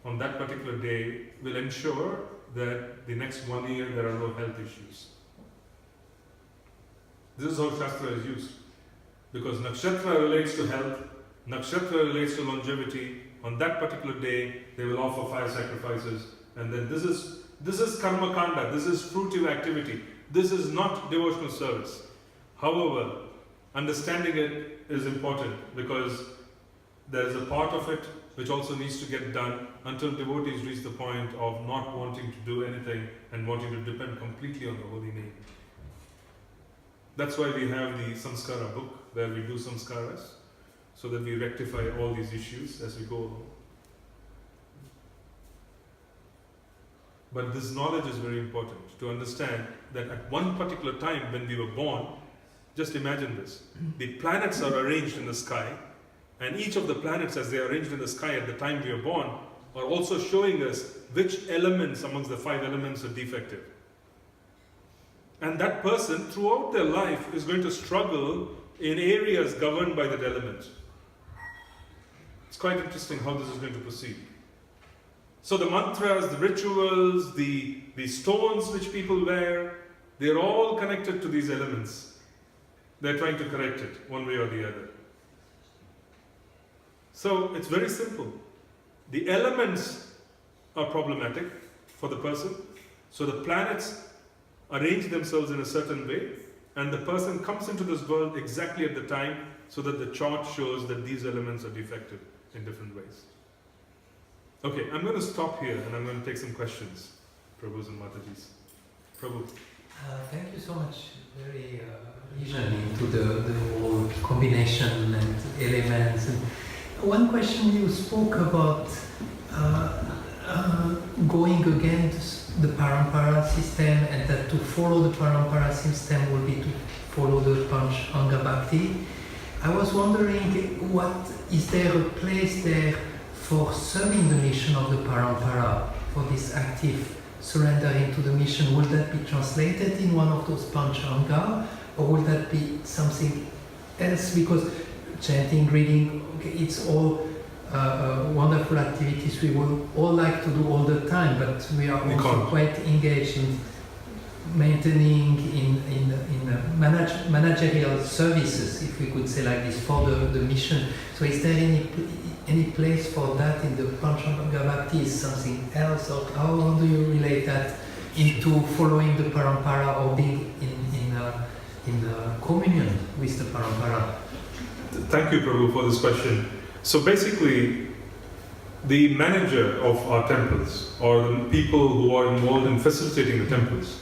On that particular day will ensure that the next 1 year there are no health issues. This is how Shastra is used. Because nakshatra relates to health, nakshatra relates to longevity. On that particular day, they will offer fire sacrifices, and then this is karma kanda, this is fruitive activity. This is not devotional service. However, understanding it is important because there is a part of it which also needs to get done until devotees reach the point of not wanting to do anything and wanting to depend completely on the holy name. That's why we have the samskara book where we do samskaras, so that we rectify all these issues as we go along. But this knowledge is very important to understand that at one particular time when we were born, just imagine this, the planets are arranged in the sky, and each of the planets as they are arranged in the sky at the time we are born are also showing us which elements amongst the 5 elements are defective. And that person throughout their life is going to struggle in areas governed by that element. It's quite interesting how this is going to proceed. So the mantras, the rituals, the stones which people wear, they're all connected to these elements. They're trying to correct it one way or the other. So it's very simple. The elements are problematic for the person. So the planets arrange themselves in a certain way, and the person comes into this world exactly at the time so that the chart shows that these elements are defective in different ways. Okay, I'm going to stop here and I'm going to take some questions. Prabhus and Matajis. Prabhu. Thank you so much. Very vision into the whole combination and elements. And one question, you spoke about going against the parampara system, and that to follow the parampara system will be to follow the Panchanga Bhakti. I was wondering, what is there a place there for serving the mission of the parampara, for this active surrendering to the mission? Will that be translated in one of those Panchanga, or will that be something else? Because chanting, reading, okay, it's all wonderful activities we would all like to do all the time, but we are also quite engaged in maintaining in managerial services, if we could say like this, for the mission. So is there any place for that in the Panchanga Bhakti? Is something else, or how do you relate that into following the parampara or being in communion with the parampara? Thank you, Prabhu, for this question. So basically, the manager of our temples, or the people who are involved in facilitating the temples,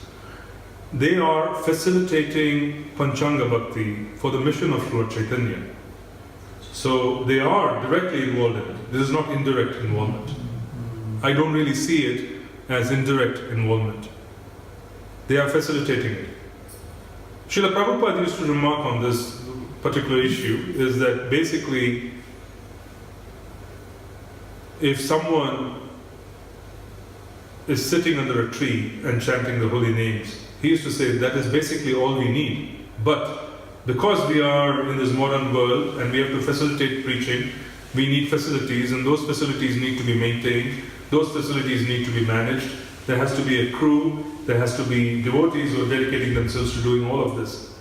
they are facilitating Panchanga Bhakti for the mission of Lord Chaitanya. So they are directly involved in it. This is not indirect involvement. I don't really see it as indirect involvement. They are facilitating it. Srila Prabhupada used to remark on this particular issue, is that basically, if someone is sitting under a tree and chanting the holy names, he used to say that is basically all we need. But because we are in this modern world and we have to facilitate preaching, we need facilities, and those facilities need to be maintained, those facilities need to be managed. There has to be a crew, there has to be devotees who are dedicating themselves to doing all of this.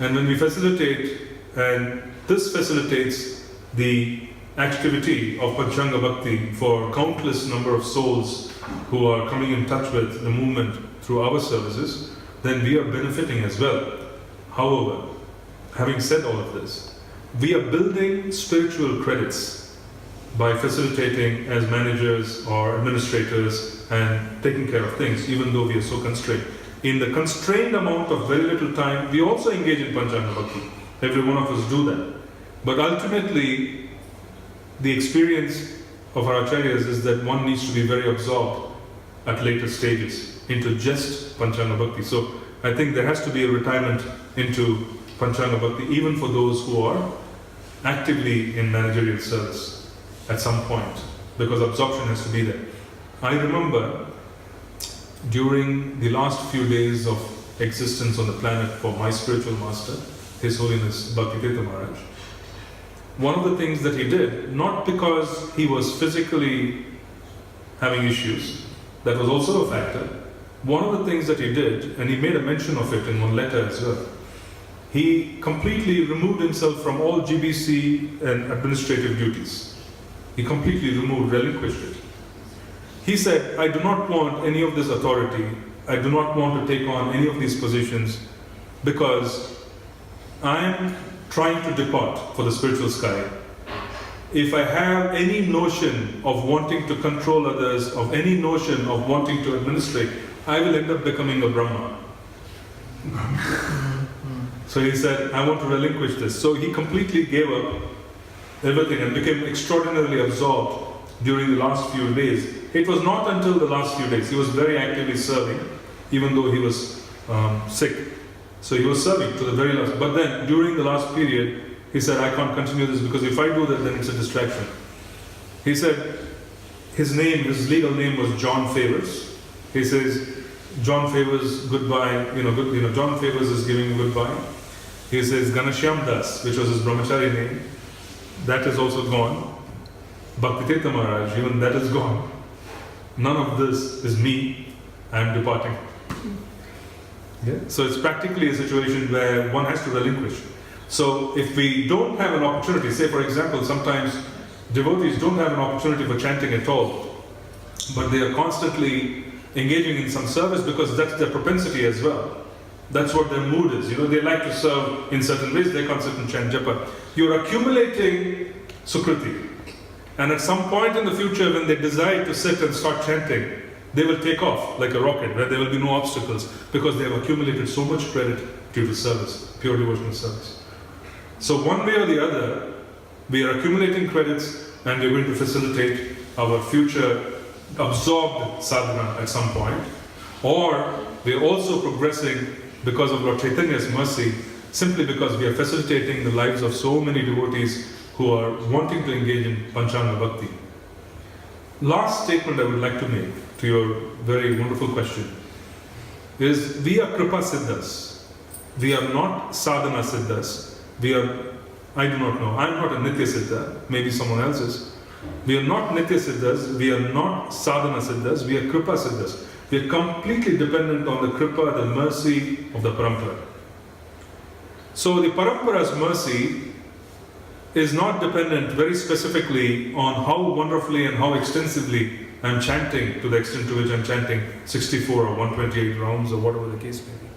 And when we facilitate, and this facilitates the activity of Panchanga Bhakti for countless number of souls who are coming in touch with the movement through our services, then we are benefiting as well. However, having said all of this, we are building spiritual credits by facilitating as managers or administrators and taking care of things, even though we are so constrained. In the constrained amount of very little time, we also engage in Panchanga Bhakti. Every one of us do that. But ultimately, the experience of our acharyas is that one needs to be very absorbed at later stages into just Panchanga Bhakti. So I think there has to be a retirement into Panchanga Bhakti, even for those who are actively in managerial service at some point, because absorption has to be there. I remember during the last few days of existence on the planet for my spiritual master, His Holiness Bhaktivedanta Maharaj, one of the things that he did, not because he was physically having issues, that was also a factor. One of the things that he did, and he made a mention of it in one letter as well, he completely removed himself from all GBC and administrative duties. He completely relinquished it. He said, I do not want any of this authority. I do not want to take on any of these positions because I am trying to depart for the spiritual sky. If I have any notion of wanting to control others, of any notion of wanting to administrate, I will end up becoming a Brahma. So he said, I want to relinquish this. So he completely gave up everything and became extraordinarily absorbed during the last few days. It was not until the last few days. He was very actively serving, even though he was sick. So he was serving to the very last. But then, during the last period, he said, I can't continue this because if I do that, then it's a distraction. He said, his legal name was John Favors. He says, John Favors, goodbye, John Favors is giving him goodbye. He says, Ganashyam Das, which was his brahmachari name, that is also gone. Bhaktivedanta Maharaj, even that is gone. None of this is me, I am departing. Yeah? So it's practically a situation where one has to relinquish. So if we don't have an opportunity, say for example, sometimes devotees don't have an opportunity for chanting at all, but they are constantly engaging in some service because that's their propensity as well. That's what their mood is. They like to serve in certain ways, they can't sit and chant japa. You're accumulating sukriti. And at some point in the future, when they decide to sit and start chanting, they will take off like a rocket, where there will be no obstacles, because they have accumulated so much credit due to service, pure devotional service. So one way or the other, we are accumulating credits and we are going to facilitate our future absorbed sadhana at some point. Or we are also progressing because of Lord Chaitanya's mercy, simply because we are facilitating the lives of so many devotees who are wanting to engage in Panchanga Bhakti. Last statement I would like to make to your very wonderful question is, we are Kripa Siddhas. We are not Sadhana Siddhas. I do not know, I am not a Nitya Siddha, maybe someone else is. We are not Nitya Siddhas, we are not Sadhana Siddhas, we are Kripa Siddhas. We are completely dependent on the Kripa, the mercy of the Parampara. So the Parampara's mercy is not dependent very specifically on how wonderfully and how extensively I am chanting, to the extent to which I am chanting 64 or 128 rounds or whatever the case may be.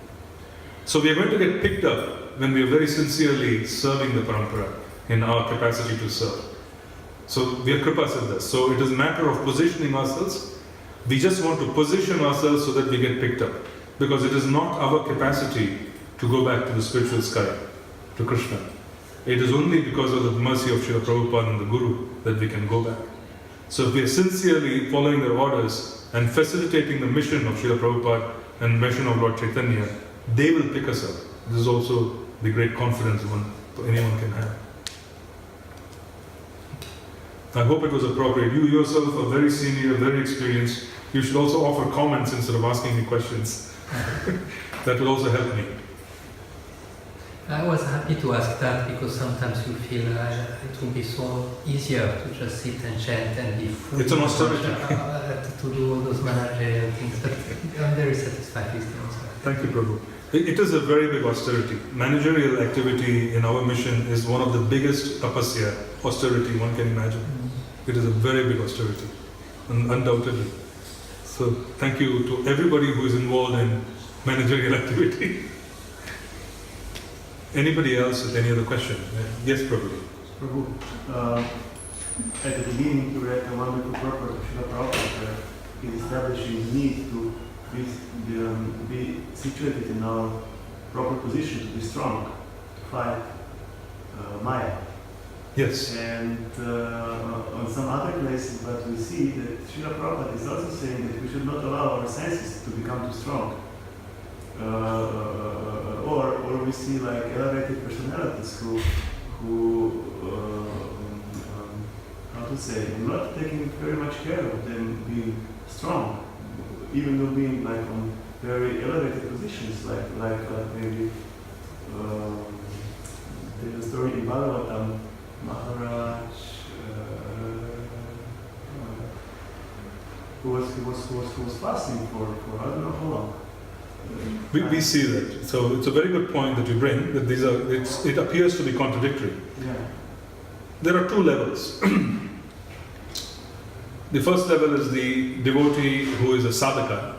So we are going to get picked up when we are very sincerely serving the Parampara in our capacity to serve. So we are Kripa Siddhas. So it is a matter of positioning ourselves. We just want to position ourselves so that we get picked up. Because it is not our capacity to go back to the spiritual sky, to Krishna. It is only because of the mercy of Srila Prabhupada and the Guru that we can go back. So if we are sincerely following their orders and facilitating the mission of Srila Prabhupada and mission of Lord Chaitanya, they will pick us up. This is also the great confidence anyone can have. I hope it was appropriate. You yourself are very senior, very experienced. You should also offer comments instead of asking me questions. That will also help me. I was happy to ask that because sometimes you feel it will be so easier to just sit and chant and be fully It's an austerity. to do all those managerial things. But I'm very satisfied with the answer. Thank you, Prabhu. It is a very big austerity. Managerial activity in our mission is one of the biggest tapasya, austerity one can imagine. It is a very big austerity, undoubtedly. So thank you to everybody who is involved in managerial activity. Anybody else with any other question? Yes, Prabhu. Prabhu, at the beginning you read a wonderful purport of Srila Prabhupada in establishing need to be situated in our proper position, to be strong, to fight Maya. Yes. And on some other places, but we see that Srila Prabhupada is also saying that we should not allow our senses to become too strong. Or we see like elevated personalities who how to say, not taking very much care of them being strong, even though being like on very elevated positions, like maybe there's a story in Bhagavatam, Maharaj who was fasting for I don't know how long. We see that. So it's a very good point that you bring, that it appears to be contradictory. Yeah. There are two levels. The first level is the devotee who is a sadhaka,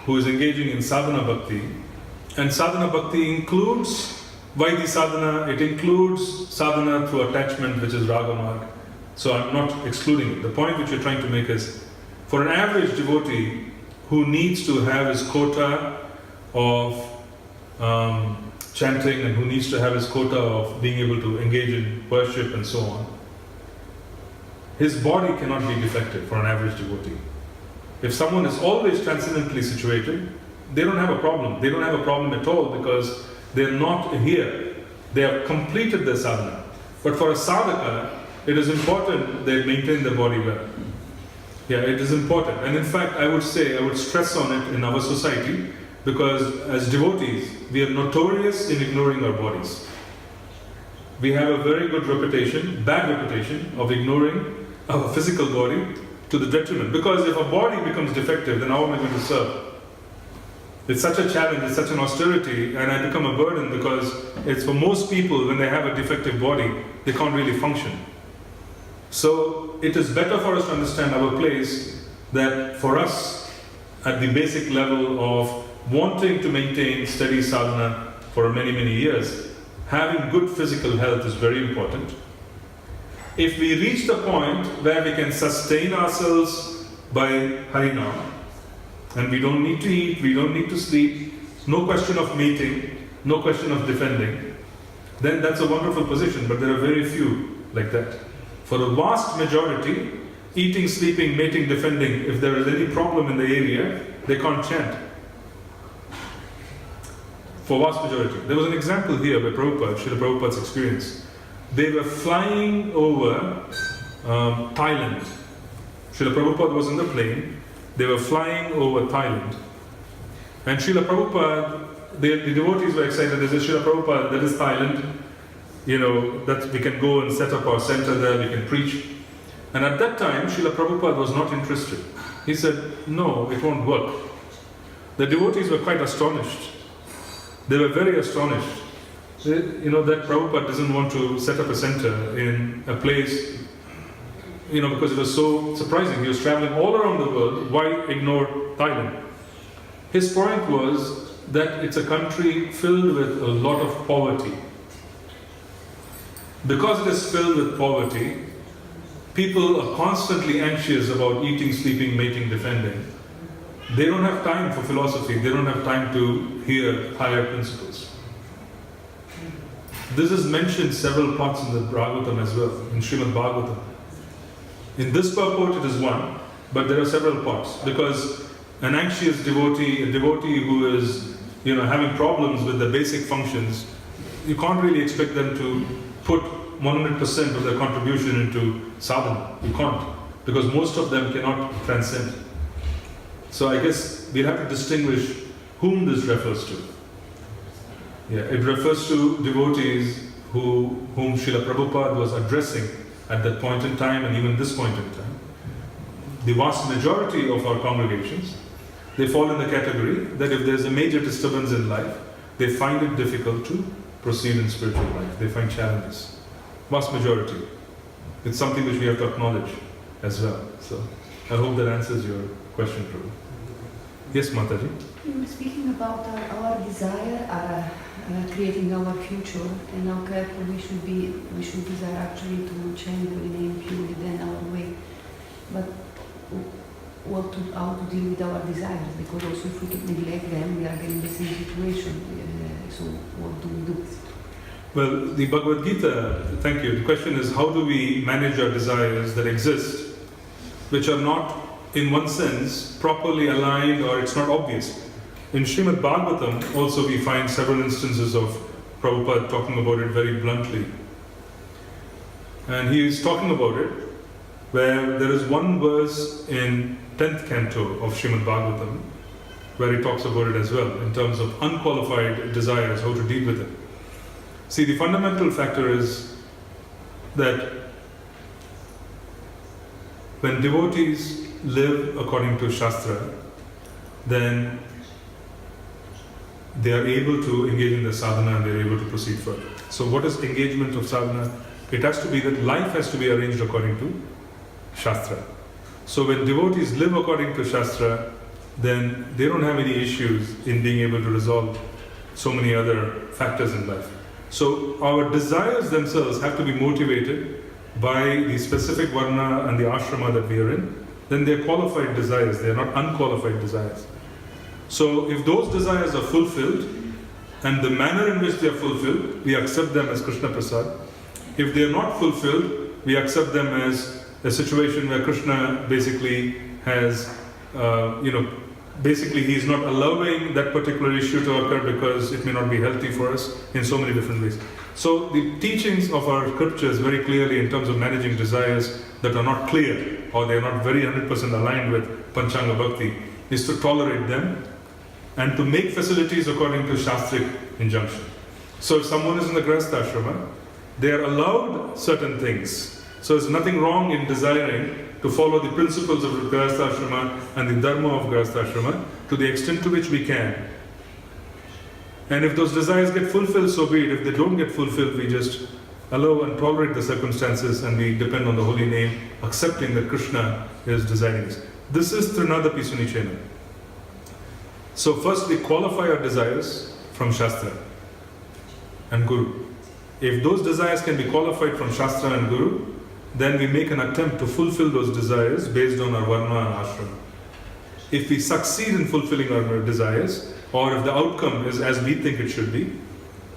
who is engaging in sadhana bhakti. And sadhana bhakti includes Vaidhi sadhana, it includes sadhana through attachment, which is raga marg. So I'm not excluding it. The point which you're trying to make is, for an average devotee who needs to have his quota of chanting and who needs to have his quota of being able to engage in worship and so on, his body cannot be defective for an average devotee. If someone is always transcendently situated, they don't have a problem. They don't have a problem at all because they're not here. They have completed their sadhana. But for a sadhaka, it is important they maintain their body well. Yeah, it is important. And in fact, I would stress on it in our society, because as devotees, we are notorious in ignoring our bodies. We have a very good reputation, bad reputation, of ignoring our physical body to the detriment. Because if a body becomes defective, then how am I going to serve? It's such a challenge, it's such an austerity, and I become a burden because it's for most people, when they have a defective body, they can't really function. So it is better for us to understand our place, that for us, at the basic level of wanting to maintain steady sadhana for many, many years, having good physical health is very important. If we reach the point where we can sustain ourselves by Harinam, and we don't need to eat, we don't need to sleep, no question of mating, no question of defending, then that's a wonderful position, but there are very few like that. For the vast majority, eating, sleeping, mating, defending, if there is any problem in the area, they can't chant. For vast majority. There was an example here by Prabhupada, Srila Prabhupada's experience. They were flying over Thailand. Srila Prabhupada was in the plane. They were flying over Thailand. And Srila Prabhupada, the devotees were excited. They said, Srila Prabhupada, that is Thailand. You know, that we can go and set up our center there, we can preach. And at that time, Srila Prabhupada was not interested. He said, no, it won't work. The devotees were quite astonished. They were very astonished. You know, that Prabhupada doesn't want to set up a center in a place, you know, because it was so surprising. He was traveling all around the world. Why ignore Thailand? His point was that it's a country filled with a lot of poverty. Because it is filled with poverty, people are constantly anxious about eating, sleeping, mating, defending. They don't have time for philosophy. They don't have time to hear higher principles. This is mentioned several parts in the Bhagavatam as well, in Srimad Bhagavatam. In this purport it is one, but there are several parts, because an anxious devotee, a devotee who is having problems with the basic functions, you can't really expect them to put 100% of their contribution into sadhana. You can't, because most of them cannot transcend. So I guess we'll have to distinguish whom this refers to. Yeah, it refers to devotees whom Srila Prabhupada was addressing at that point in time and even this point in time. The vast majority of our congregations, they fall in the category that if there's a major disturbance in life, they find it difficult to proceed in spiritual life. They find challenges. Vast majority. It's something which we have to acknowledge as well. So I hope that answers your question, Prabhu. Yes, Mataji? You were speaking about our desire, creating our future, and how careful we should desire actually to change the name purely then our way. But how to deal with our desires, because also if we neglect them, we are getting the same situation. So what do we do? Well, the Bhagavad Gita, thank you. The question is, how do we manage our desires that exist, which are not, in one sense, properly aligned, or it's not obvious. In Srimad Bhagavatam, also we find several instances of Prabhupada talking about it very bluntly. And he is talking about it, where there is one verse in 10th canto of Srimad Bhagavatam, where he talks about it as well, in terms of unqualified desires, how to deal with it. See, the fundamental factor is that when devotees live according to Shastra, then they are able to engage in the sadhana and they are able to proceed further. So what is engagement of sadhana? It has to be that life has to be arranged according to Shastra. So when devotees live according to Shastra, then they don't have any issues in being able to resolve so many other factors in life. So our desires themselves have to be motivated by the specific varna and the ashrama that we are in. Then they are qualified desires, they are not unqualified desires. So if those desires are fulfilled, and the manner in which they are fulfilled, we accept them as Krishna Prasad. If they are not fulfilled, we accept them as a situation where Krishna basically has, basically he is not allowing that particular issue to occur because it may not be healthy for us in so many different ways. So the teachings of our scriptures very clearly in terms of managing desires that are not clear or they are not very 100% aligned with Panchanga Bhakti is to tolerate them and to make facilities according to Shastric injunction. So if someone is in the Grihastha Ashrama, they are allowed certain things. So there's nothing wrong in desiring to follow the principles of the Grihastha Ashrama and the Dharma of Grihastha Ashrama to the extent to which we can. And if those desires get fulfilled, so be it. If they don't get fulfilled, we just allow and tolerate the circumstances and we depend on the holy name, accepting that Krishna is designing this. This is Trinadapi Sunichena. So first we qualify our desires from Shastra and Guru. If those desires can be qualified from Shastra and Guru, then we make an attempt to fulfill those desires based on our varna and ashrama. If we succeed in fulfilling our desires, or if the outcome is as we think it should be,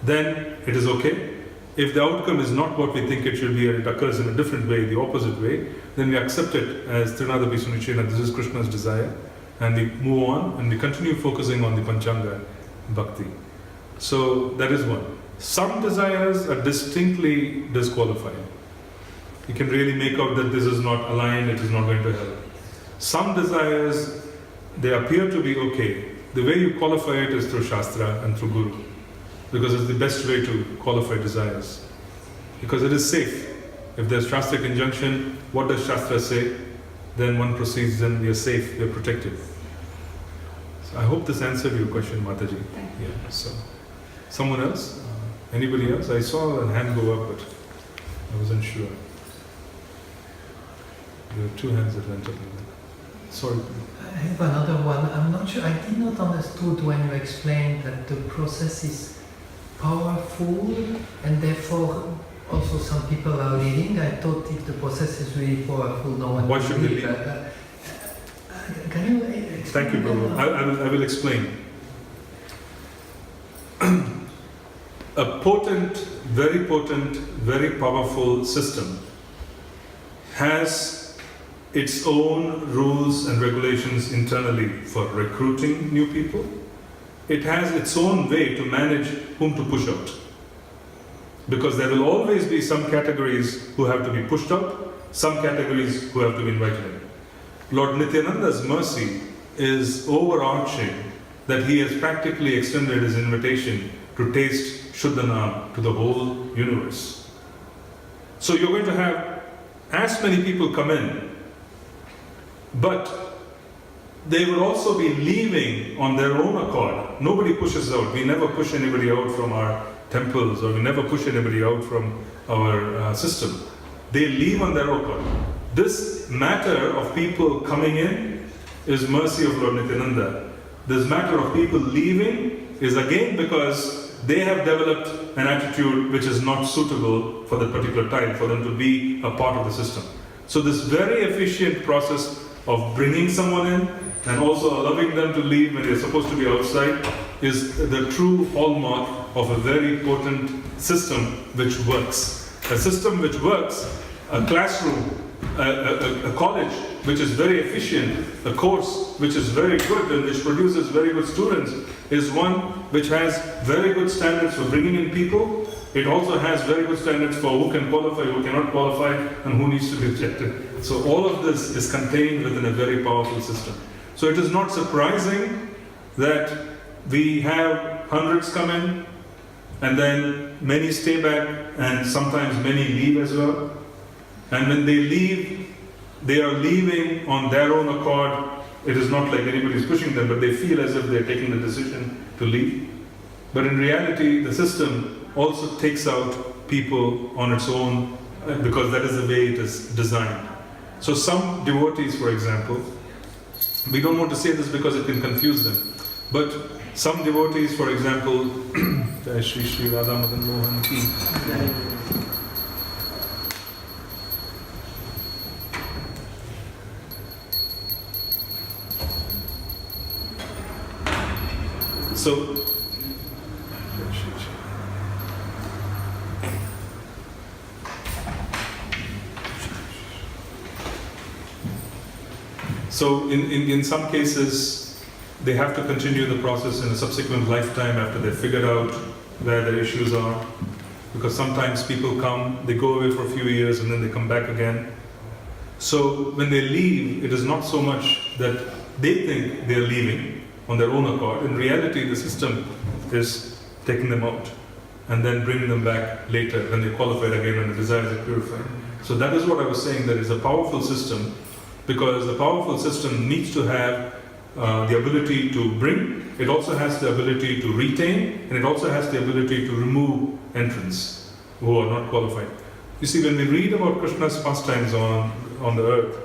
then it is okay. If the outcome is not what we think it should be and it occurs in a different way, the opposite way, then we accept it as Trinadapi Sunichena, this is Krishna's desire, and we move on and we continue focusing on the Panchanga Bhakti. So that is one. Some desires are distinctly disqualified. You can really make out that this is not aligned, it is not going to help. Some desires, they appear to be okay. The way you qualify it is through Shastra and through Guru, because it's the best way to qualify desires. Because it is safe. If there's Shastric injunction, what does Shastra say? Then one proceeds, then we are safe, we are protected. So I hope this answered your question, Mataji. Yeah, so. Someone else? Anybody else? I saw a hand go up, but I wasn't sure. There were two hands that went up. Sorry. I have another one. I'm not sure. I did not understood when you explained that the process is powerful and therefore also some people are leading. I thought if the process is really powerful, no one Why should they lead? Can you explain? Thank you, Prabhu. I will explain. A potent, very powerful system has its own rules and regulations internally for recruiting new people it has its own way to manage whom to push out. Because there will always be some categories who have to be pushed out, some categories who have to be invited in. Lord Nityananda's mercy is overarching, that he has practically extended his invitation to taste Shuddhanam to the whole universe. So you're going to have as many people come in, but they will also be leaving on their own accord. Nobody pushes out. We never push anybody out from our temples, or we never push anybody out from our system. They leave on their own accord. This matter of people coming in is mercy of Lord Nityananda. This matter of people leaving is again because they have developed an attitude which is not suitable for that particular time, for them to be a part of the system. So this very efficient process of bringing someone in and also allowing them to leave when they're supposed to be outside is the true hallmark of a very potent system which works. A system which works, a classroom, a college which is very efficient, a course which is very good and which produces very good students, is one which has very good standards for bringing in people. It also has very good standards for who can qualify, who cannot qualify, and who needs to be rejected. So all of this is contained within a very powerful system. So it is not surprising that we have hundreds come in, and then many stay back, and sometimes many leave as well. And when they leave, they are leaving on their own accord. It is not like anybody is pushing them, but they feel as if they're taking the decision to leave. But in reality, the system also takes out people on its own, because that is the way it is designed. So some devotees, for example, we don't want to say this because it can confuse them, but some devotees, for example, Sri Radha Madan Mohan ki. So in some cases, they have to continue the process in a subsequent lifetime after they've figured out where their issues are. Because sometimes people come, they go away for a few years and then they come back again. So when they leave, it is not so much that they think they're leaving on their own accord. In reality, the system is taking them out and then bringing them back later when they qualified again and the desires are purified. So that is what I was saying, that it's a powerful system, because the powerful system needs to have the ability to bring, it also has the ability to retain, and it also has the ability to remove entrants who are not qualified. You see, when we read about Krishna's pastimes on the earth,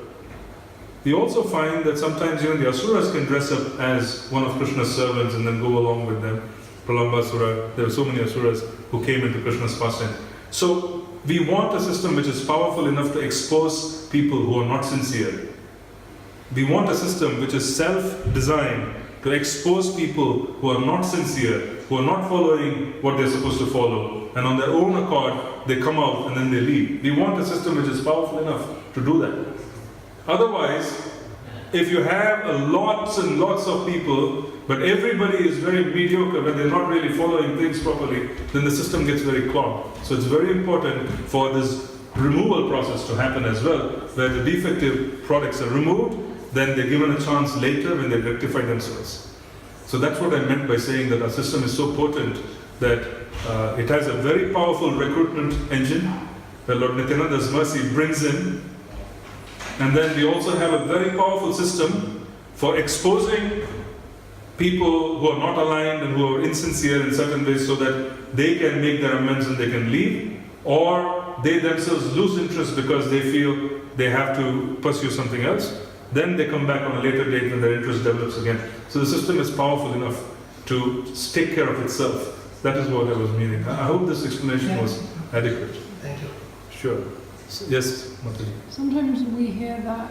we also find that sometimes even the asuras can dress up as one of Krishna's servants and then go along with them. Pralambasura, there were so many asuras who came into Krishna's pastime. So we want a system which is powerful enough to expose people who are not sincere. We want a system which is self-designed to expose people who are not sincere, who are not following what they're supposed to follow, and on their own accord, they come out and then they leave. We want a system which is powerful enough to do that. Otherwise, if you have lots and lots of people, but everybody is very mediocre when they're not really following things properly, then the system gets very clogged. So it's very important for this removal process to happen as well, where the defective products are removed, then they're given a chance later when they rectify themselves. So that's what I meant by saying that our system is so potent that it has a very powerful recruitment engine, where Lord Nityananda's mercy brings in. And then we also have a very powerful system for exposing people who are not aligned and who are insincere in certain ways, so that they can make their amends and they can leave, or they themselves lose interest because they feel they have to pursue something else. Then they come back on a later date when their interest develops again. So the system is powerful enough to take care of itself. That is what I was meaning. I hope this explanation was adequate. Thank you. Sure. Yes, Mataji. Sometimes we hear that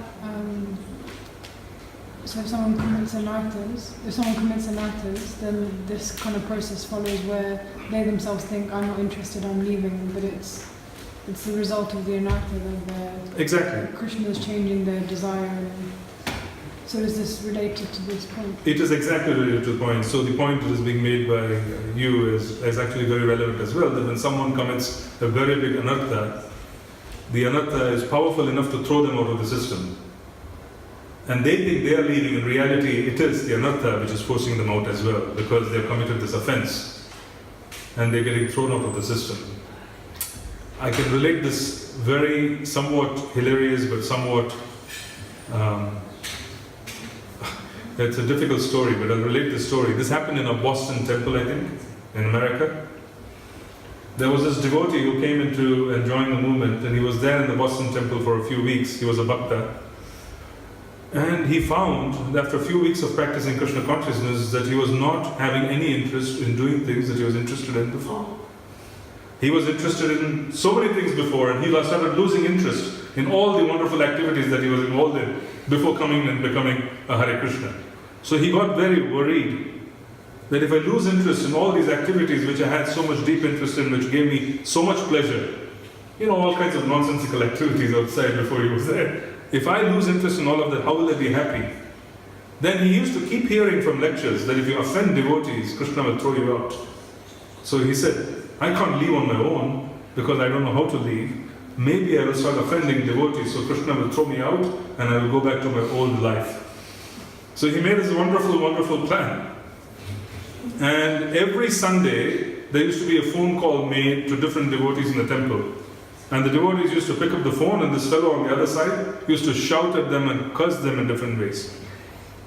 so if someone commits anarthas, then this kind of process follows where they themselves think, I'm not interested, I'm leaving, but it's the result of the anartha, that Exactly. Krishna is changing their desire. So is this related to this point? It is exactly related to the point. So the point that is being made by you is actually very relevant as well, that when someone commits a very big anartha, the anartha is powerful enough to throw them out of the system. And they think they are leaving. In reality, it is the anartha which is forcing them out as well, because they have committed this offense and they're getting thrown out of the system. I can relate this very somewhat hilarious but somewhat it's a difficult story, but I'll relate this story. This happened in a Boston temple, I think, in America. There was this devotee who came into and joined the movement, and he was there in the Boston temple for a few weeks. He was a bhakta. And he found, after a few weeks of practicing Krishna consciousness, that he was not having any interest in doing things that he was interested in before. He was interested in so many things before, and he started losing interest in all the wonderful activities that he was involved in before coming and becoming a Hare Krishna. So he got very worried that if I lose interest in all these activities which I had so much deep interest in, which gave me so much pleasure, all kinds of nonsensical activities outside before he was there. If I lose interest in all of that, how will I be happy? Then he used to keep hearing from lectures that if you offend devotees, Krishna will throw you out. So he said, I can't leave on my own because I don't know how to leave. Maybe I will start offending devotees, so Krishna will throw me out and I will go back to my old life. So he made this wonderful, wonderful plan. And every Sunday, there used to be a phone call made to different devotees in the temple. And the devotees used to pick up the phone, and this fellow on the other side used to shout at them and curse them in different ways.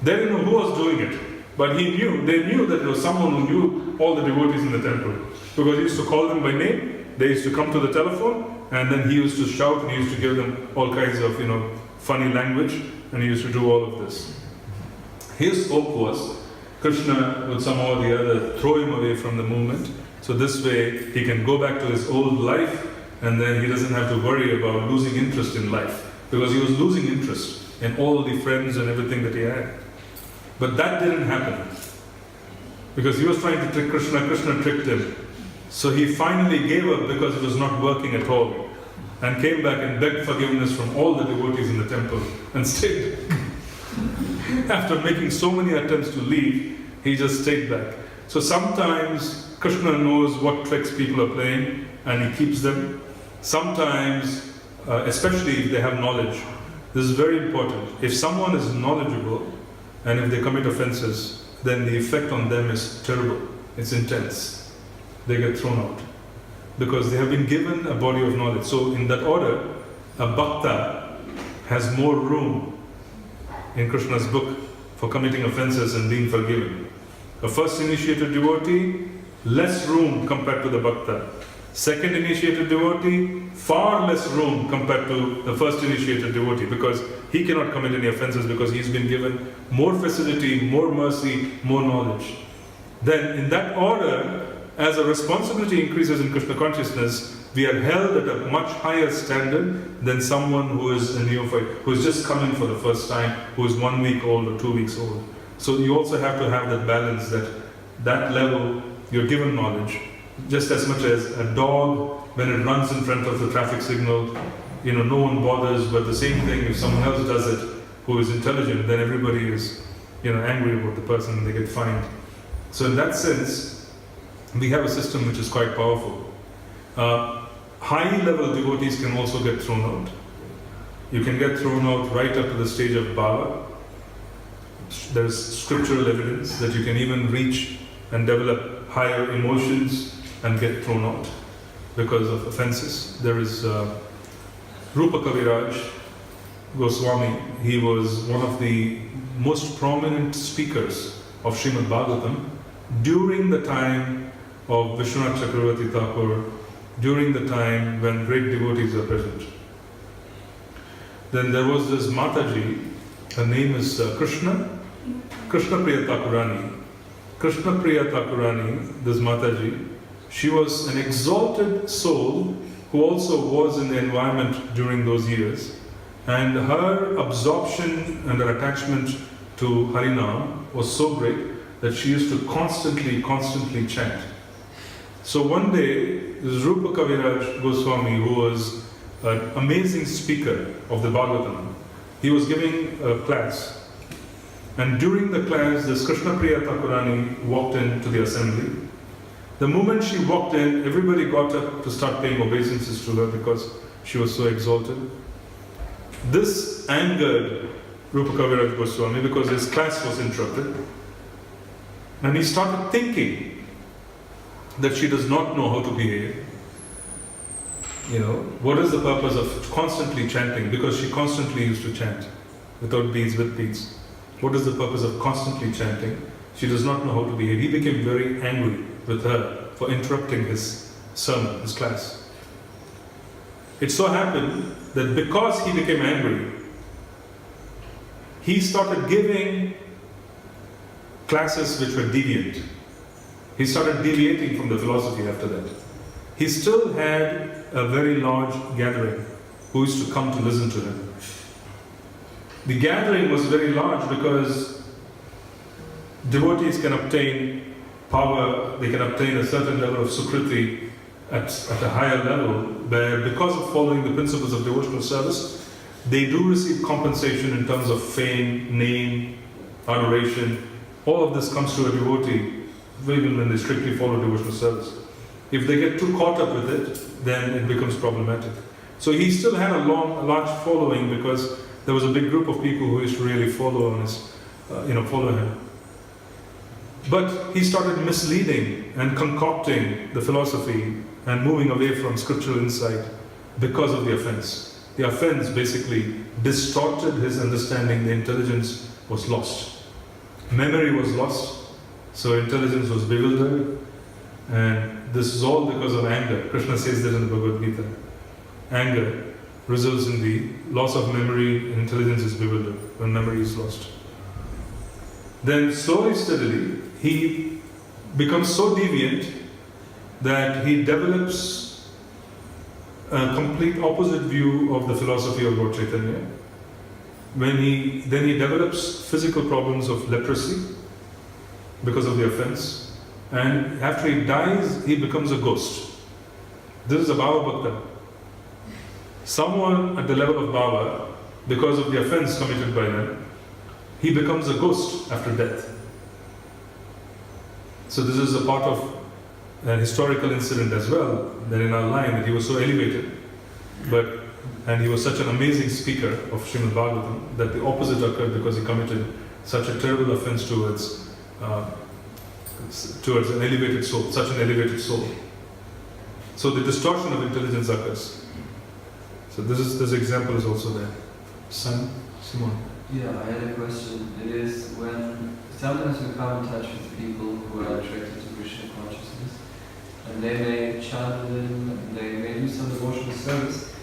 They didn't know who was doing it, but they knew that there was someone who knew all the devotees in the temple. Because he used to call them by name, they used to come to the telephone, and then he used to shout and he used to give them all kinds of, funny language, and he used to do all of this. His hope was Krishna would somehow or the other throw him away from the movement, so this way he can go back to his old life, and then he doesn't have to worry about losing interest in life, because he was losing interest in all the friends and everything that he had. But that didn't happen, because he was trying to trick Krishna, Krishna tricked him. So he finally gave up because it was not working at all, and came back and begged forgiveness from all the devotees in the temple and stayed. After making so many attempts to leave, he just stayed back. So sometimes Krishna knows what tricks people are playing and he keeps them. Sometimes, especially if they have knowledge, this is very important. If someone is knowledgeable and if they commit offenses, then the effect on them is terrible. It's intense. They get thrown out because they have been given a body of knowledge. So in that order, a bhakta has more room in Krishna's book for committing offenses and being forgiven. A first initiated devotee, less room compared to the bhakta. Second initiated devotee, far less room compared to the first initiated devotee, because he cannot commit any offenses because he's been given more facility, more mercy, more knowledge. Then in that order, as a responsibility increases in Krishna consciousness, we are held at a much higher standard than someone who is a neophyte, who is just coming for the first time, who is 1 week old or 2 weeks old. So you also have to have that balance, that level, you're given knowledge. Just as much as a dog, when it runs in front of the traffic signal, no one bothers, but the same thing, if someone else does it who is intelligent, then everybody is, angry about the person and they get fined. So in that sense, we have a system which is quite powerful. High-level devotees can also get thrown out. You can get thrown out right up to the stage of bhava. There's scriptural evidence that you can even reach and develop higher emotions and get thrown out because of offenses. There is Rupa Kaviraj Goswami. He was one of the most prominent speakers of Srimad Bhagavatam during the time of Vishwanath Chakravarti Thakur, during the time when great devotees are present. Then there was this Mataji, her name is Krishna Priya Thakurani. Krishna Priya Thakurani, this Mataji, she was an exalted soul who also was in the environment during those years, and her absorption and her attachment to Harinam was so great that she used to constantly chant. So one day, this Rupa Kaviraj Goswami, who was an amazing speaker of the Bhagavatam, he was giving a class, And during the class, this Krishna Priya Thakurani walked into the assembly. The moment she walked in, everybody got up to start paying obeisances to her because she was so exalted. This angered Rupa Kaviraj Goswami because his class was interrupted. And he started thinking that she does not know how to behave. You know, what is the purpose of constantly chanting? Because she constantly used to chant, without beads, with beads. What is the purpose of constantly chanting? She does not know how to behave. He became very angry with her for interrupting his sermon, his class. It so happened that because he became angry, he started giving classes which were deviant. He started deviating from the philosophy after that. He still had a very large gathering who used to come to listen to him. The gathering was very large because devotees can obtain power, they can obtain a certain level of sukriti at a higher level, where because of following the principles of devotional service, they do receive compensation in terms of fame, name, adoration. All of this comes to a devotee even when they strictly follow devotional service. If they get too caught up with it, then it becomes problematic. So he still had a large following because there was a big group of people who used to really follow him. But he started misleading and concocting the philosophy and moving away from scriptural insight because of the offense. The offense basically distorted his understanding. The intelligence was lost. Memory was lost. So intelligence was bewildered. And this is all because of anger. Krishna says that in the Bhagavad Gita. Anger results in the loss of memory, and intelligence is bewildered when memory is lost. Then slowly, steadily, he becomes so deviant that he develops a complete opposite view of the philosophy of Lord Chaitanya. Then he develops physical problems of leprosy because of the offense. And after he dies, he becomes a ghost. This is a Bhava Bhakta. Someone at the level of Bhava, because of the offense committed by them, he becomes a ghost after death. So this is a part of an historical incident as well, that in our line, that he was so elevated, and he was such an amazing speaker of Srimad Bhagavatam, that the opposite occurred because he committed such a terrible offense towards an elevated soul, such an elevated soul. So the distortion of intelligence occurs. So this example is also there. Son, Simon. Yeah, I had a question. It is when sometimes we come in touch with people who are attracted to Krishna consciousness, and they may chant with him, and they may do some devotional service,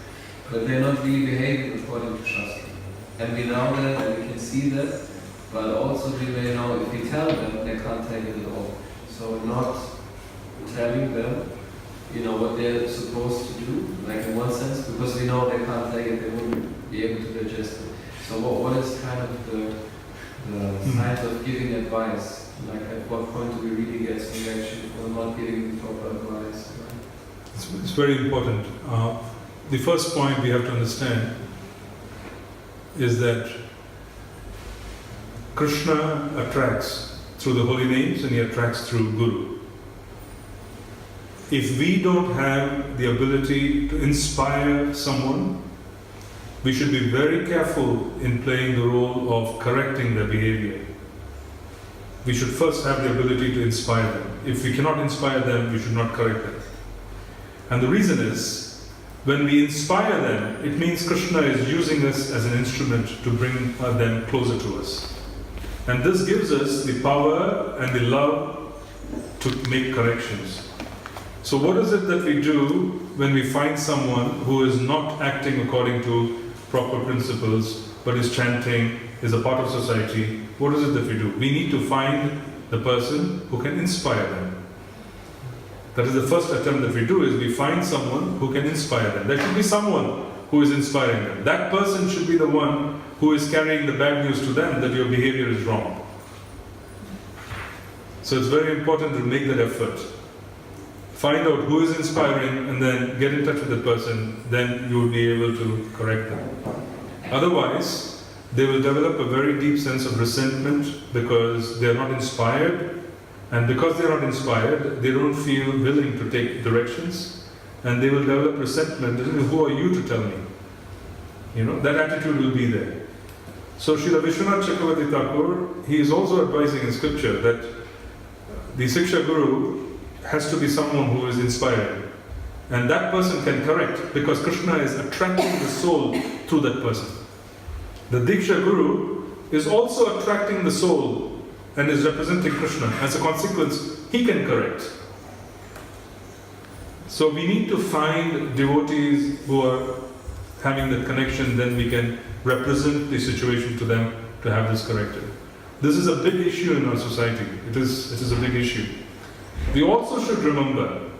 but they're not really behaving according to Shastra. And we know that, and we can see that, but also we may know if we tell them, they can't take it at all. So not telling them, what they're supposed to do, like in one sense, because we know they can't take it, they wouldn't be able to digest it. So what is kind of the science of giving advice? Like at what point do we really get some reaction for not giving the proper advice? It's very important. The first point we have to understand is that Krishna attracts through the holy names and he attracts through Guru. If we don't have the ability to inspire someone, we should be very careful in playing the role of correcting their behavior. We should first have the ability to inspire them. If we cannot inspire them, we should not correct them. And the reason is, when we inspire them, it means Krishna is using us as an instrument to bring them closer to us. And this gives us the power and the love to make corrections. So what is it that we do when we find someone who is not acting according to proper principles, but is chanting, is a part of society? What is it that we do? We need to find the person who can inspire them. That is the first attempt that we do, is we find someone who can inspire them. There should be someone who is inspiring them. That person should be the one who is carrying the bad news to them that your behavior is wrong. So it's very important to make that effort. Find out who is inspiring and then get in touch with that person, then you will be able to correct them. Otherwise, they will develop a very deep sense of resentment because they are not inspired, and because they are not inspired, they don't feel willing to take directions, and they will develop resentment. Who are you to tell me? You know, that attitude will be there. So Srila Vishwanath Chakravarti Thakur, he is also advising in scripture that the Siksha Guru has to be someone who is inspired. And that person can correct, because Krishna is attracting the soul through that person. The Diksha Guru is also attracting the soul and is representing Krishna. As a consequence, he can correct. So we need to find devotees who are having that connection, then we can represent the situation to them to have this corrected. This is a big issue in our society. It is a big issue. We also should remember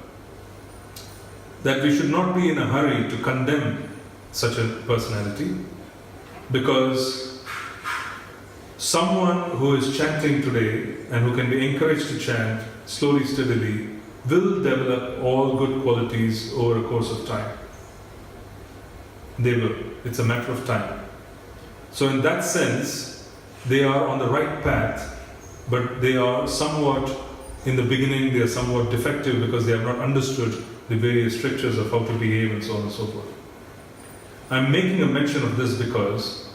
that we should not be in a hurry to condemn such a personality, because someone who is chanting today and who can be encouraged to chant slowly, steadily, will develop all good qualities over a course of time. They will. It's a matter of time. So in that sense, they are on the right path, but they are somewhat, in the beginning, they are somewhat defective because they have not understood the various strictures of how to behave and so on and so forth. I'm making a mention of this because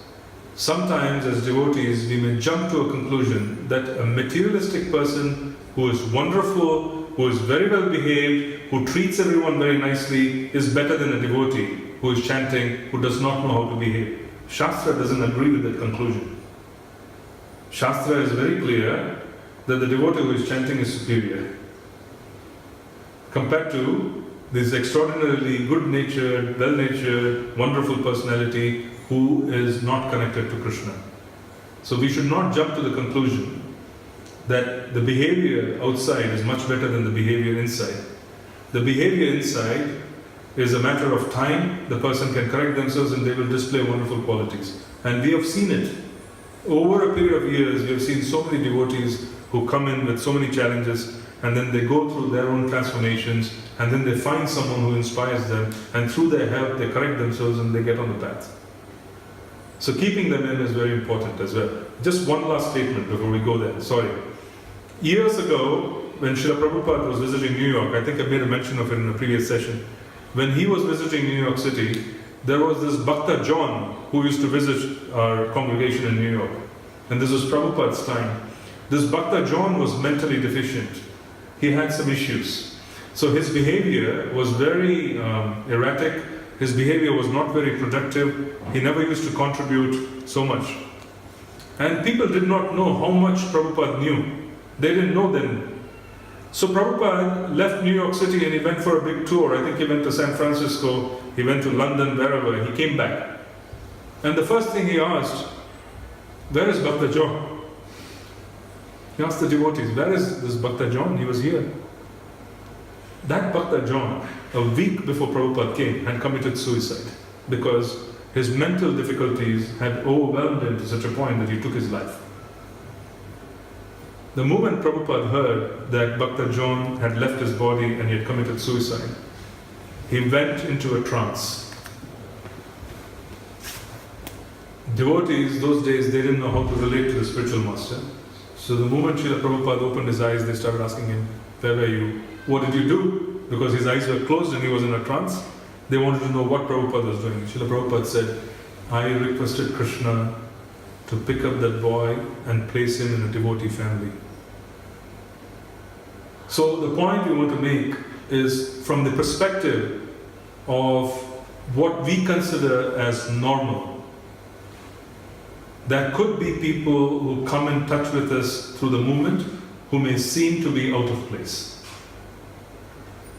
sometimes as devotees we may jump to a conclusion that a materialistic person who is wonderful, who is very well behaved, who treats everyone very nicely, is better than a devotee who is chanting, who does not know how to behave. Shastra doesn't agree with that conclusion. Shastra is very clear that the devotee who is chanting is superior compared to this extraordinarily good-natured, well-natured, wonderful personality who is not connected to Krishna. So we should not jump to the conclusion that the behavior outside is much better than the behavior inside. The behavior inside is a matter of time. The person can correct themselves and they will display wonderful qualities. And we have seen it. Over a period of years, we have seen so many devotees who come in with so many challenges, and then they go through their own transformations, and then they find someone who inspires them, and through their help they correct themselves and they get on the path. So keeping them in is very important as well. Just one last statement before we go there, sorry. Years ago, when Srila Prabhupada was visiting New York, I think I made a mention of it in a previous session, when he was visiting New York City, there was this Bhakta John who used to visit our congregation in New York. And this was Prabhupada's time. This Bhakta John was mentally deficient. He had some issues. So his behavior was very erratic. His behavior was not very productive. He never used to contribute so much. And people did not know how much Prabhupada knew. They didn't know then. So Prabhupada left New York City and he went for a big tour. I think he went to San Francisco, he went to London, wherever. He came back. And the first thing he asked, where is Bhakta John? He asked the devotees, where is this Bhakta John? He was here. That Bhakta John, a week before Prabhupada came, had committed suicide because his mental difficulties had overwhelmed him to such a point that he took his life. The moment Prabhupada heard that Bhakta John had left his body and he had committed suicide, he went into a trance. Devotees, those days, they didn't know how to relate to the spiritual master. So the moment Srila Prabhupada opened his eyes, they started asking him, where were you? What did you do? Because his eyes were closed and he was in a trance. They wanted to know what Prabhupada was doing. Srila Prabhupada said, I requested Krishna to pick up that boy and place him in a devotee family. So the point we want to make is from the perspective of what we consider as normal. There could be people who come in touch with us through the movement who may seem to be out of place.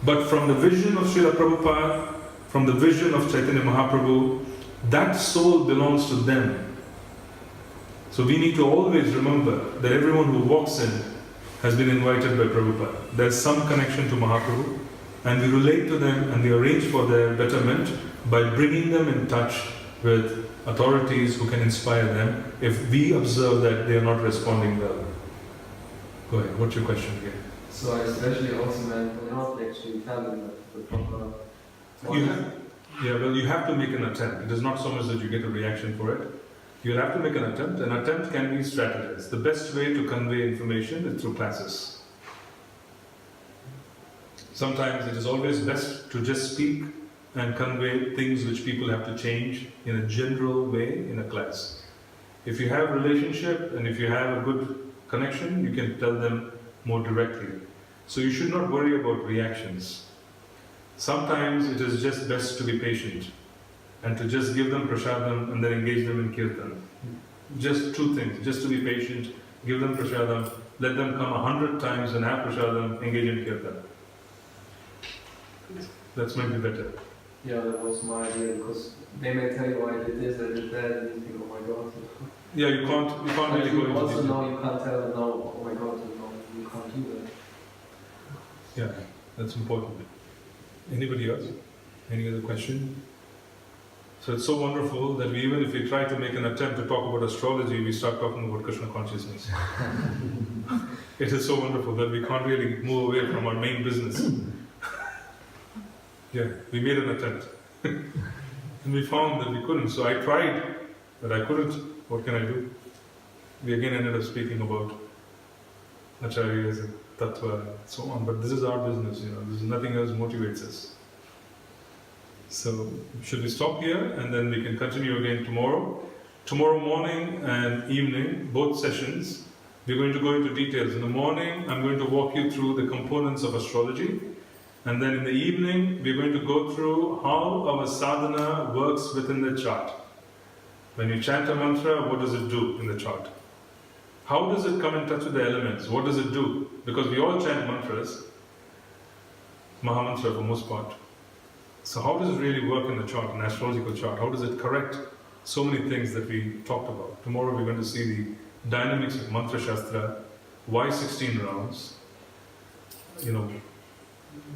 But from the vision of Srila Prabhupada, from the vision of Chaitanya Mahaprabhu, that soul belongs to them. So we need to always remember that everyone who walks in has been invited by Prabhupada. There's some connection to Mahaprabhu, and we relate to them and we arrange for their betterment by bringing them in touch with authorities who can inspire them if we observe that they are not responding well. Go ahead, what's your question again? So I especially also meant not actually telling the proper... You have to make an attempt. It is not so much that you get a reaction for it. You'll have to make an attempt. An attempt can be strategized. The best way to convey information is through classes. Sometimes it is always best to just speak and convey things which people have to change in a general way in a class. If you have a relationship and if you have a good connection, you can tell them more directly. So you should not worry about reactions. Sometimes it is just best to be patient and to just give them prasadam and then engage them in kirtan. Just two things, just to be patient, give them prasadam, let them come 100 times and have prasadam, engage in kirtan. That's might be better. Yeah, that was my idea, because they may tell you, I did this, I did that, and you think, oh my god. Yeah, you can't really go into also detail. know you can't tell them, no, oh my god, no, you can't do that. Yeah, that's important. Anybody else? Any other question? So it's so wonderful that even if we try to make an attempt to talk about astrology, we start talking about Krishna consciousness. It is so wonderful that we can't really move away from our main business. Yeah, we made an attempt. And we found that we couldn't. So I tried, but I couldn't. What can I do? We again ended up speaking about acharyas and tattva and so on. But this is our business, This is nothing else motivates us. So should we stop here and then we can continue again tomorrow? Tomorrow morning and evening, both sessions, we're going to go into details. In the morning, I'm going to walk you through the components of astrology. And then in the evening, we're going to go through how our sadhana works within the chart. When you chant a mantra, what does it do in the chart? How does it come in touch with the elements? What does it do? Because we all chant mantras, Mahamantra for most part. So how does it really work in the chart, an astrological chart? How does it correct so many things that we talked about? Tomorrow we're going to see the dynamics of Mantra Shastra, why 16 rounds?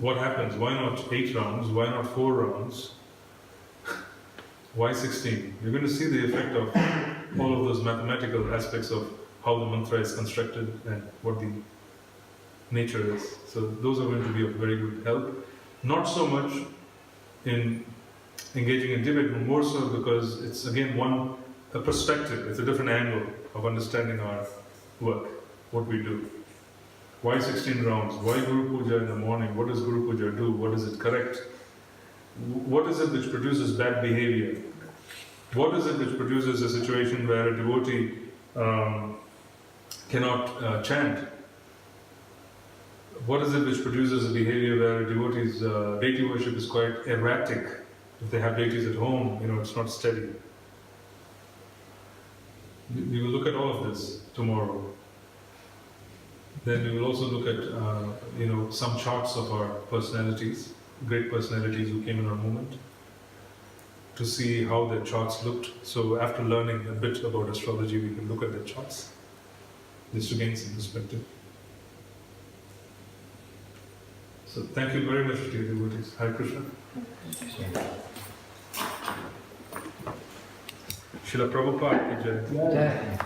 What happens? Why not 8 rounds? Why not 4 rounds? Why 16? You're going to see the effect of all of those mathematical aspects of how the mantra is constructed and what the nature is. So those are going to be of very good help. Not so much in engaging in debate, but more so because it's again a perspective, it's a different angle of understanding our work, what we do. Why 16 rounds? Why Guru Puja in the morning? What does Guru Puja do? What does it correct? What is it which produces bad behavior? What is it which produces a situation where a devotee cannot chant? What is it which produces a behavior where a devotee's deity worship is quite erratic? If they have deities at home, it's not steady. We will look at all of this tomorrow. Then we will also look at, some charts of our personalities, great personalities who came in our movement, to see how their charts looked. So after learning a bit about astrology, we can look at their charts, just to gain some perspective. So thank you very much, dear devotees. Hare Krishna. Srila Prabhupada ki jai. Jai.